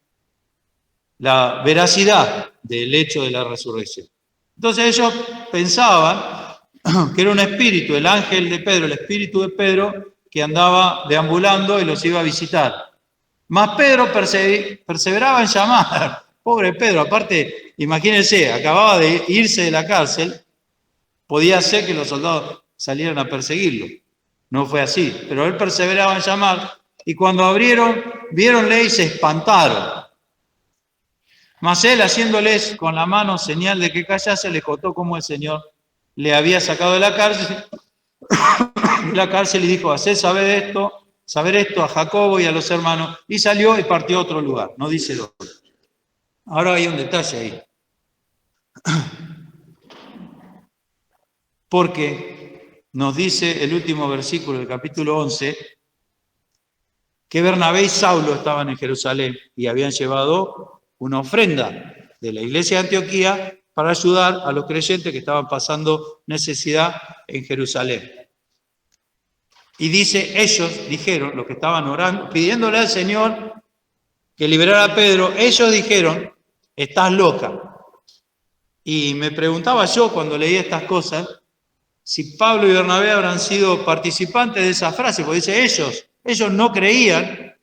la veracidad del hecho de la resurrección. Entonces ellos pensaban que era un espíritu, el ángel de Pedro, el espíritu de Pedro, que andaba deambulando y los iba a visitar. Mas Pedro perseveraba en llamar. Pobre Pedro, aparte, imagínense, acababa de irse de la cárcel, podía ser que los soldados salieran a perseguirlo. No fue así, pero él perseveraba en llamar y cuando abrieron, viéronle y se espantaron. Mas él, haciéndoles con la mano señal de que callase, les contó cómo el Señor le había sacado de la cárcel y dijo, haced saber esto a Jacobo y a los hermanos, y salió y partió a otro lugar, no dice dónde. Ahora hay un detalle ahí. Porque nos dice el último versículo del capítulo 11, que Bernabé y Saulo estaban en Jerusalén y habían llevado una ofrenda de la iglesia de Antioquía para ayudar a los creyentes que estaban pasando necesidad en Jerusalén. Y dice, ellos dijeron, los que estaban orando, pidiéndole al Señor que liberara a Pedro, ellos dijeron, estás loca. Y me preguntaba yo cuando leía estas cosas, si Pablo y Bernabé habrán sido participantes de esa frase, porque dice, ellos no creían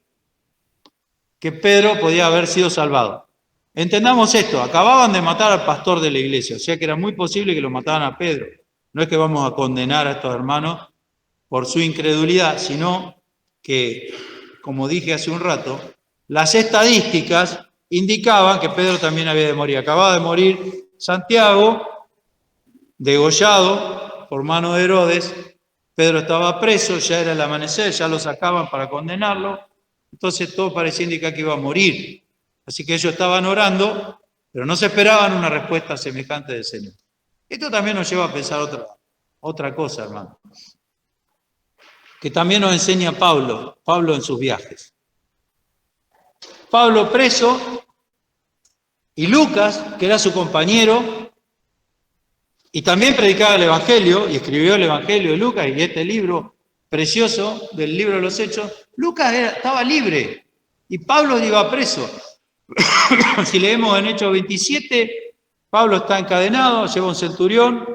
que Pedro podía haber sido salvado. Entendamos esto, acababan de matar al pastor de la iglesia, o sea que era muy posible que lo mataran a Pedro. No es que vamos a condenar a estos hermanos por su incredulidad, sino que, como dije hace un rato, las estadísticas indicaban que Pedro también había de morir. Acababa de morir Santiago, degollado por mano de Herodes. Pedro estaba preso, ya era el amanecer, ya lo sacaban para condenarlo. Entonces todo parecía indicar que iba a morir. Así que ellos estaban orando, pero no se esperaban una respuesta semejante del Señor. Esto también nos lleva a pensar otra cosa, hermano, que también nos enseña Pablo en sus viajes. Pablo preso y Lucas, que era su compañero, y también predicaba el Evangelio, y escribió el Evangelio de Lucas, y este libro precioso del libro de los Hechos, Lucas estaba libre, y Pablo iba preso. Si leemos en Hechos 27, Pablo está encadenado, lleva un centurión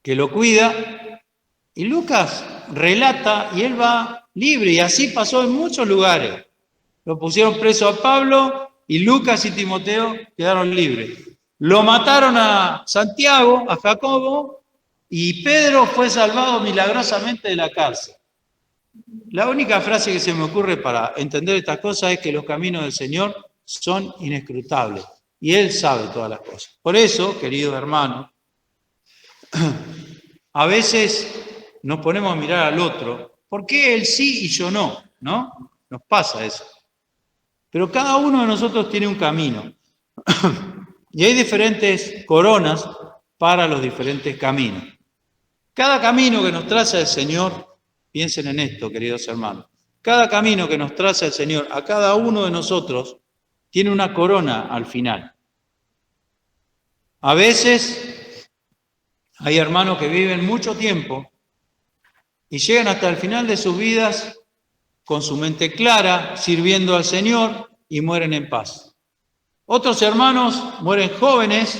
que lo cuida, y Lucas relata, y él va libre, y así pasó en muchos lugares. Lo pusieron preso a Pablo, y Lucas y Timoteo quedaron libres. Lo mataron a Santiago, a Jacobo, y Pedro fue salvado milagrosamente de la cárcel. La única frase que se me ocurre para entender estas cosas es que los caminos del Señor son inescrutables, y Él sabe todas las cosas. Por eso, queridos hermanos, a veces nos ponemos a mirar al otro, ¿por qué él sí y yo no? ¿No? Nos pasa eso. Pero cada uno de nosotros tiene un camino. Y hay diferentes coronas para los diferentes caminos. Cada camino que nos traza el Señor, piensen en esto, queridos hermanos, cada camino que nos traza el Señor a cada uno de nosotros tiene una corona al final. A veces hay hermanos que viven mucho tiempo y llegan hasta el final de sus vidas con su mente clara, sirviendo al Señor y mueren en paz. Otros hermanos mueren jóvenes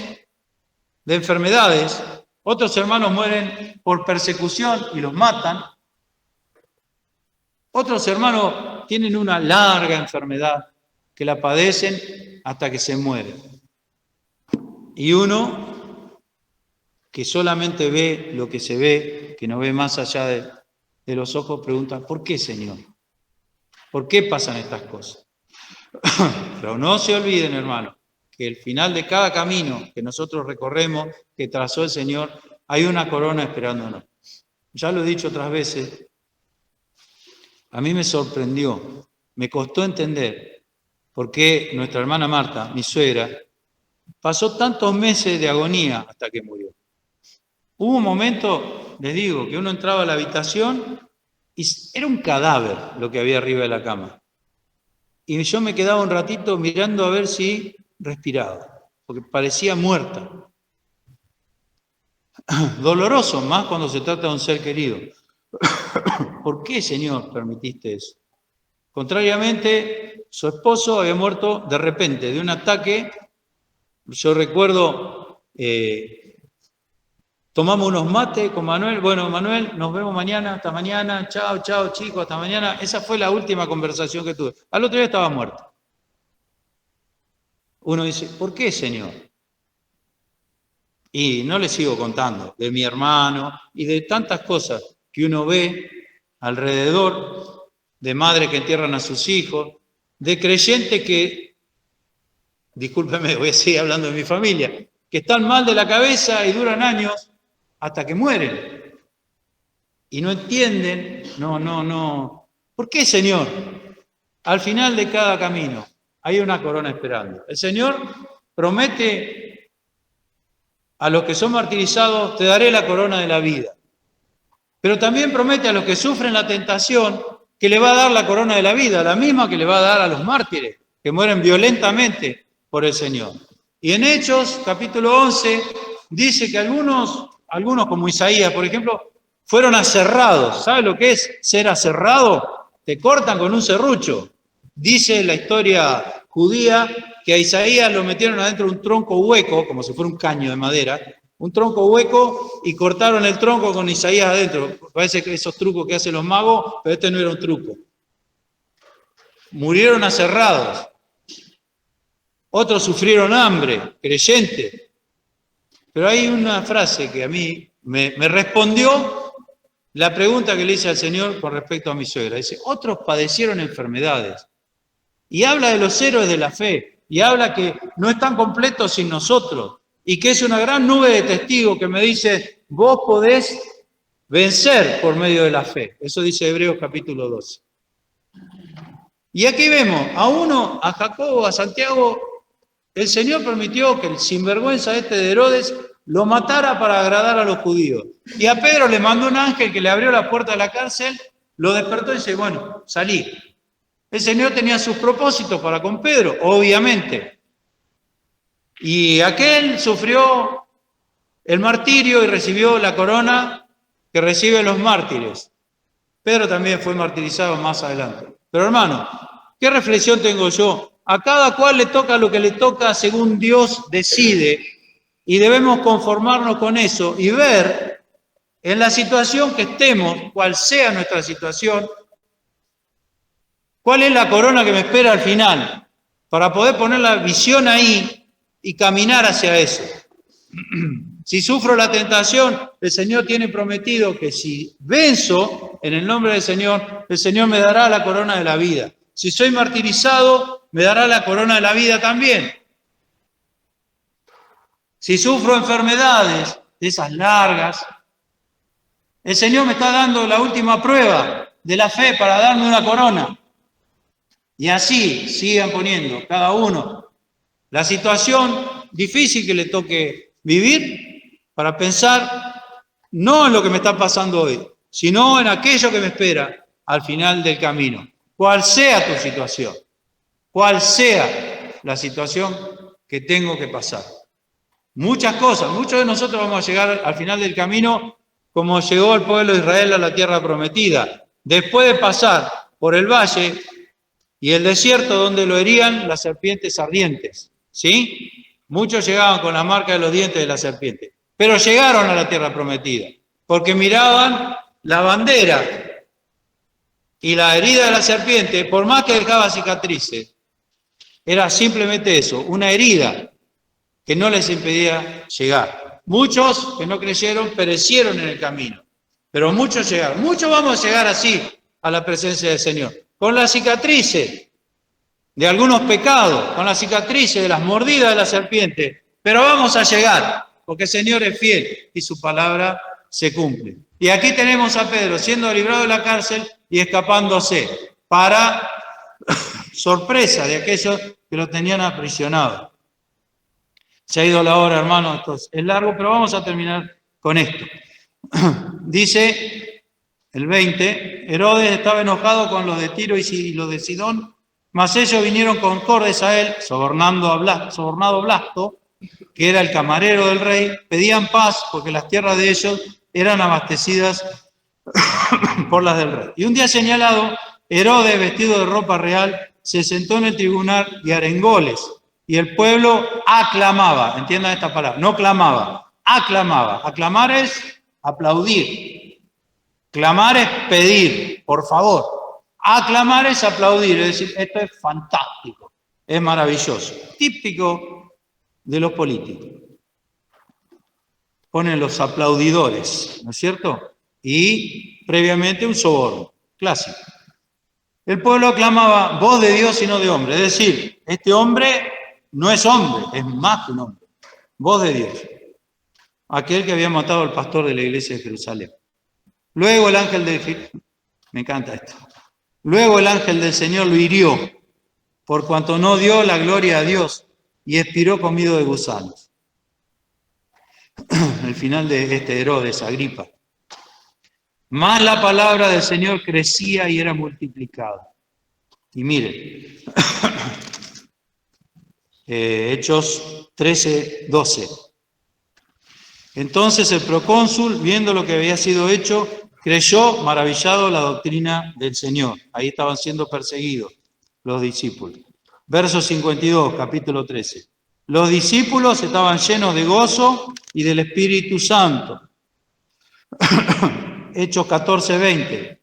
de enfermedades, otros hermanos mueren por persecución y los matan. Otros hermanos tienen una larga enfermedad que la padecen hasta que se mueren. Y uno que solamente ve lo que se ve, que no ve más allá de los ojos, pregunta, ¿por qué, Señor? ¿Por qué pasan estas cosas? Pero no se olviden, hermano, que el final de cada camino que nosotros recorremos, que trazó el Señor, hay una corona esperándonos. Ya lo he dicho otras veces, a mí me sorprendió, me costó entender por qué nuestra hermana Marta, mi suegra, pasó tantos meses de agonía hasta que murió. Hubo un momento, les digo, que uno entraba a la habitación y era un cadáver lo que había arriba de la cama. Y yo me quedaba un ratito mirando a ver si respiraba, porque parecía muerta. Doloroso, más cuando se trata de un ser querido. ¿Por qué, Señor, permitiste eso? Contrariamente, su esposo había muerto de repente, de un ataque. Yo recuerdo, tomamos unos mates con Manuel. Bueno, Manuel, nos vemos mañana, hasta mañana. Chao, chao, chicos, hasta mañana. Esa fue la última conversación que tuve. Al otro día estaba muerto. Uno dice, ¿por qué, Señor? Y no le sigo contando de mi hermano y de tantas cosas que uno ve alrededor, de madres que entierran a sus hijos, de creyentes que, discúlpeme, voy a seguir hablando de mi familia, que están mal de la cabeza y duran años hasta que mueren. Y no entienden, no. ¿Por qué, Señor? Al final de cada camino hay una corona esperando. El Señor promete a los que son martirizados, te daré la corona de la vida. Pero también promete a los que sufren la tentación que le va a dar la corona de la vida, la misma que le va a dar a los mártires, que mueren violentamente por el Señor. Y en Hechos, capítulo 11, dice que algunos como Isaías, por ejemplo, fueron aserrados. ¿Sabe lo que es ser aserrado? Te cortan con un serrucho. Dice la historia judía que a Isaías lo metieron adentro de un tronco hueco, como si fuera un caño de madera, un tronco hueco, y cortaron el tronco con Isaías adentro. Parece que esos trucos que hacen los magos, pero este no era un truco. Murieron aserrados. Otros sufrieron hambre, creyentes. Pero hay una frase que a mí me respondió la pregunta que le hice al Señor con respecto a mi suegra. Dice, otros padecieron enfermedades. Y habla de los héroes de la fe. Y habla que no están completos sin nosotros. Y que es una gran nube de testigos que me dice, vos podés vencer por medio de la fe. Eso dice Hebreos capítulo 12. Y aquí vemos a Jacobo, a Santiago, el Señor permitió que el sinvergüenza de Herodes lo matara para agradar a los judíos. Y a Pedro le mandó un ángel que le abrió la puerta de la cárcel, lo despertó y dice, bueno, salí. El Señor tenía sus propósitos para con Pedro, obviamente. Y aquel sufrió el martirio y recibió la corona que reciben los mártires. Pedro también fue martirizado más adelante. Pero hermano, ¿qué reflexión tengo yo? A cada cual le toca lo que le toca según Dios decide, y debemos conformarnos con eso y ver en la situación que estemos, cual sea nuestra situación, cuál es la corona que me espera al final, para poder poner la visión ahí y caminar hacia eso. Si sufro la tentación, el Señor tiene prometido que si venzo en el nombre del Señor, el Señor me dará la corona de la vida. Si soy martirizado, me dará la corona de la vida también. Si sufro enfermedades, de esas largas, el Señor me está dando la última prueba de la fe para darme una corona. Y así sigan poniendo cada uno la situación difícil que le toque vivir para pensar no en lo que me está pasando hoy, sino en aquello que me espera al final del camino. Cual sea tu situación, cual sea la situación que tengo que pasar. Muchas cosas, muchos de nosotros vamos a llegar al final del camino como llegó el pueblo de Israel a la tierra prometida. Después de pasar por el valle y el desierto donde lo herían las serpientes ardientes, ¿sí? Muchos llegaban con la marca de los dientes de la serpiente, pero llegaron a la tierra prometida, porque miraban la bandera y la herida de la serpiente, por más que dejaba cicatrices, era simplemente eso, una herida que no les impedía llegar. Muchos que no creyeron perecieron en el camino, pero muchos llegaron. Muchos vamos a llegar así a la presencia del Señor, con las cicatrices, de algunos pecados, con las cicatrices de las mordidas de la serpiente, pero vamos a llegar, porque el Señor es fiel y su palabra se cumple. Y aquí tenemos a Pedro siendo librado de la cárcel y escapándose, para sorpresa de aquellos que lo tenían aprisionado. Se ha ido la hora, hermano, esto es largo, pero vamos a terminar con esto. Dice el 20, Herodes estaba enojado con los de Tiro y los de Sidón, mas ellos vinieron concordes a él, sobornado Blasto, que era el camarero del rey, pedían paz porque las tierras de ellos eran abastecidas por las del rey. Y un día señalado, Herodes, vestido de ropa real, se sentó en el tribunal y arengóles. Y el pueblo aclamaba, entiendan esta palabra, no clamaba, aclamaba. Aclamar es aplaudir. Clamar es pedir, por favor. Aclamar es aplaudir, es decir, esto es fantástico, es maravilloso. Típico de los políticos. Ponen los aplaudidores, ¿no es cierto? Y previamente un soborno, clásico. El pueblo aclamaba voz de Dios y no de hombre. Es decir, este hombre no es hombre, es más que un hombre. Voz de Dios. Aquel que había matado al pastor de la iglesia de Jerusalén. Luego el ángel del... Me encanta esto. Luego el ángel del Señor lo hirió, por cuanto no dio la gloria a Dios y expiró comido de gusanos. El final de este Herodes, Agripa. Más la palabra del Señor crecía y era multiplicada. Y miren, Hechos 13:12. Entonces el procónsul, viendo lo que había sido hecho, creyó maravillado la doctrina del Señor. Ahí estaban siendo perseguidos los discípulos. Verso 52, capítulo 13. Los discípulos estaban llenos de gozo y del Espíritu Santo. Hechos 14:20.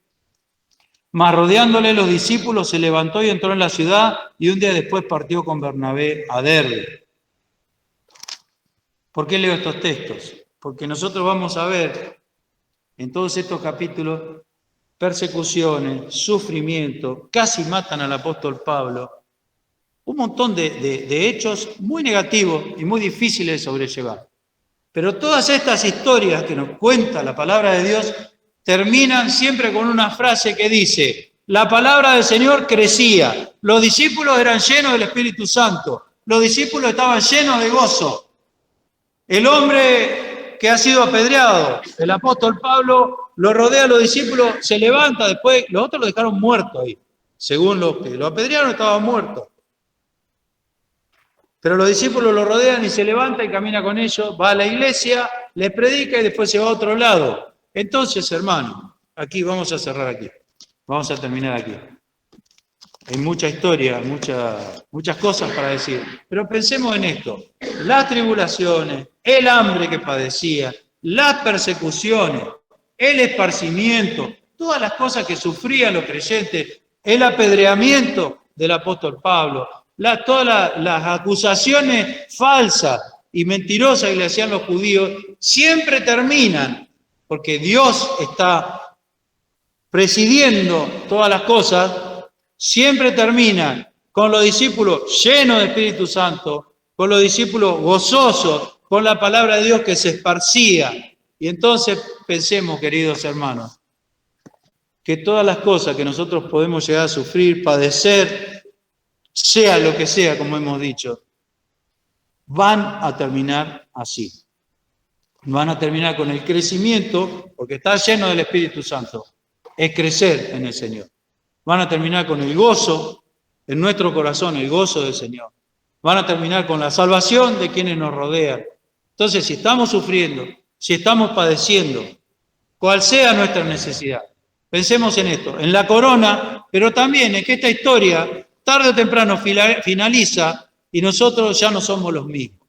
Mas rodeándole los discípulos se levantó y entró en la ciudad y un día después partió con Bernabé a Derbe. ¿Por qué leo estos textos? Porque nosotros vamos a ver en todos estos capítulos persecuciones, sufrimiento, casi matan al apóstol Pablo, un montón de hechos muy negativos y muy difíciles de sobrellevar. Pero todas estas historias que nos cuenta la palabra de Dios terminan siempre con una frase que dice: la palabra del Señor crecía, los discípulos eran llenos del Espíritu Santo, los discípulos estaban llenos de gozo. El hombre que ha sido apedreado, el apóstol Pablo, lo rodea a los discípulos, se levanta, después los otros lo dejaron muerto ahí. Según los que lo apedrearon, estaba muerto. Pero los discípulos lo rodean y se levanta y camina con ellos, va a la iglesia, les predica y después se va a otro lado. Entonces, hermano, aquí vamos a cerrar aquí. Vamos a terminar aquí. Hay mucha historia, muchas cosas para decir. Pero pensemos en esto. Las tribulaciones, el hambre que padecía, las persecuciones, el esparcimiento, todas las cosas que sufrían los creyentes, el apedreamiento del apóstol Pablo, todas las acusaciones falsas y mentirosas que le hacían los judíos, siempre terminan, porque Dios está presidiendo todas las cosas, siempre terminan con los discípulos llenos de Espíritu Santo, con los discípulos gozosos, con la palabra de Dios que se esparcía. Y entonces pensemos, queridos hermanos, que todas las cosas que nosotros podemos llegar a sufrir, padecer, sea lo que sea, como hemos dicho, van a terminar así. Van a terminar con el crecimiento, porque está lleno del Espíritu Santo. Es crecer en el Señor. Van a terminar con el gozo en nuestro corazón, el gozo del Señor. Van a terminar con la salvación de quienes nos rodean. Entonces, si estamos sufriendo, si estamos padeciendo, cual sea nuestra necesidad, pensemos en esto, en la corona, pero también en que esta historia tarde o temprano finaliza y nosotros ya no somos los mismos.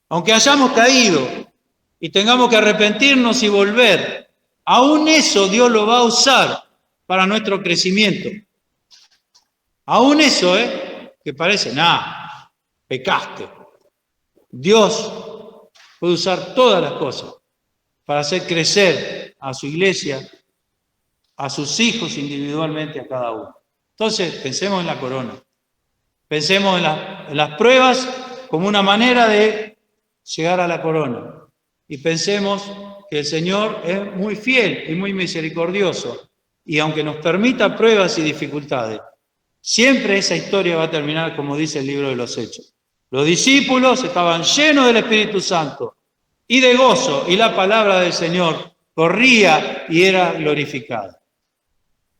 Aunque hayamos caído y tengamos que arrepentirnos y volver, aún eso Dios lo va a usar para nuestro crecimiento. Aún eso, que parece, pecaste. Dios puede usar todas las cosas para hacer crecer a su iglesia, a sus hijos individualmente, a cada uno. Entonces, pensemos en la corona. Pensemos en las pruebas como una manera de llegar a la corona. Y pensemos que el Señor es muy fiel y muy misericordioso. Y aunque nos permita pruebas y dificultades, siempre esa historia va a terminar como dice el libro de los Hechos. Los discípulos estaban llenos del Espíritu Santo y de gozo, y la palabra del Señor corría y era glorificada.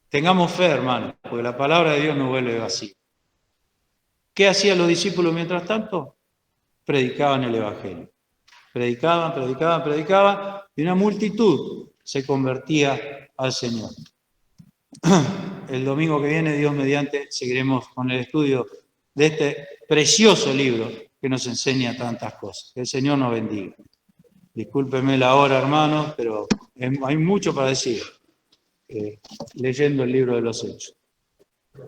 Tengamos fe, hermanos, porque la palabra de Dios no vuelve vacía. ¿Qué hacían los discípulos mientras tanto? Predicaban el Evangelio. Predicaban, y una multitud se convertía al Señor. El domingo que viene, Dios mediante, seguiremos con el estudio de este precioso libro que nos enseña tantas cosas. Que el Señor nos bendiga. Discúlpenme la hora, hermanos, pero hay mucho para decir leyendo el libro de los Hechos.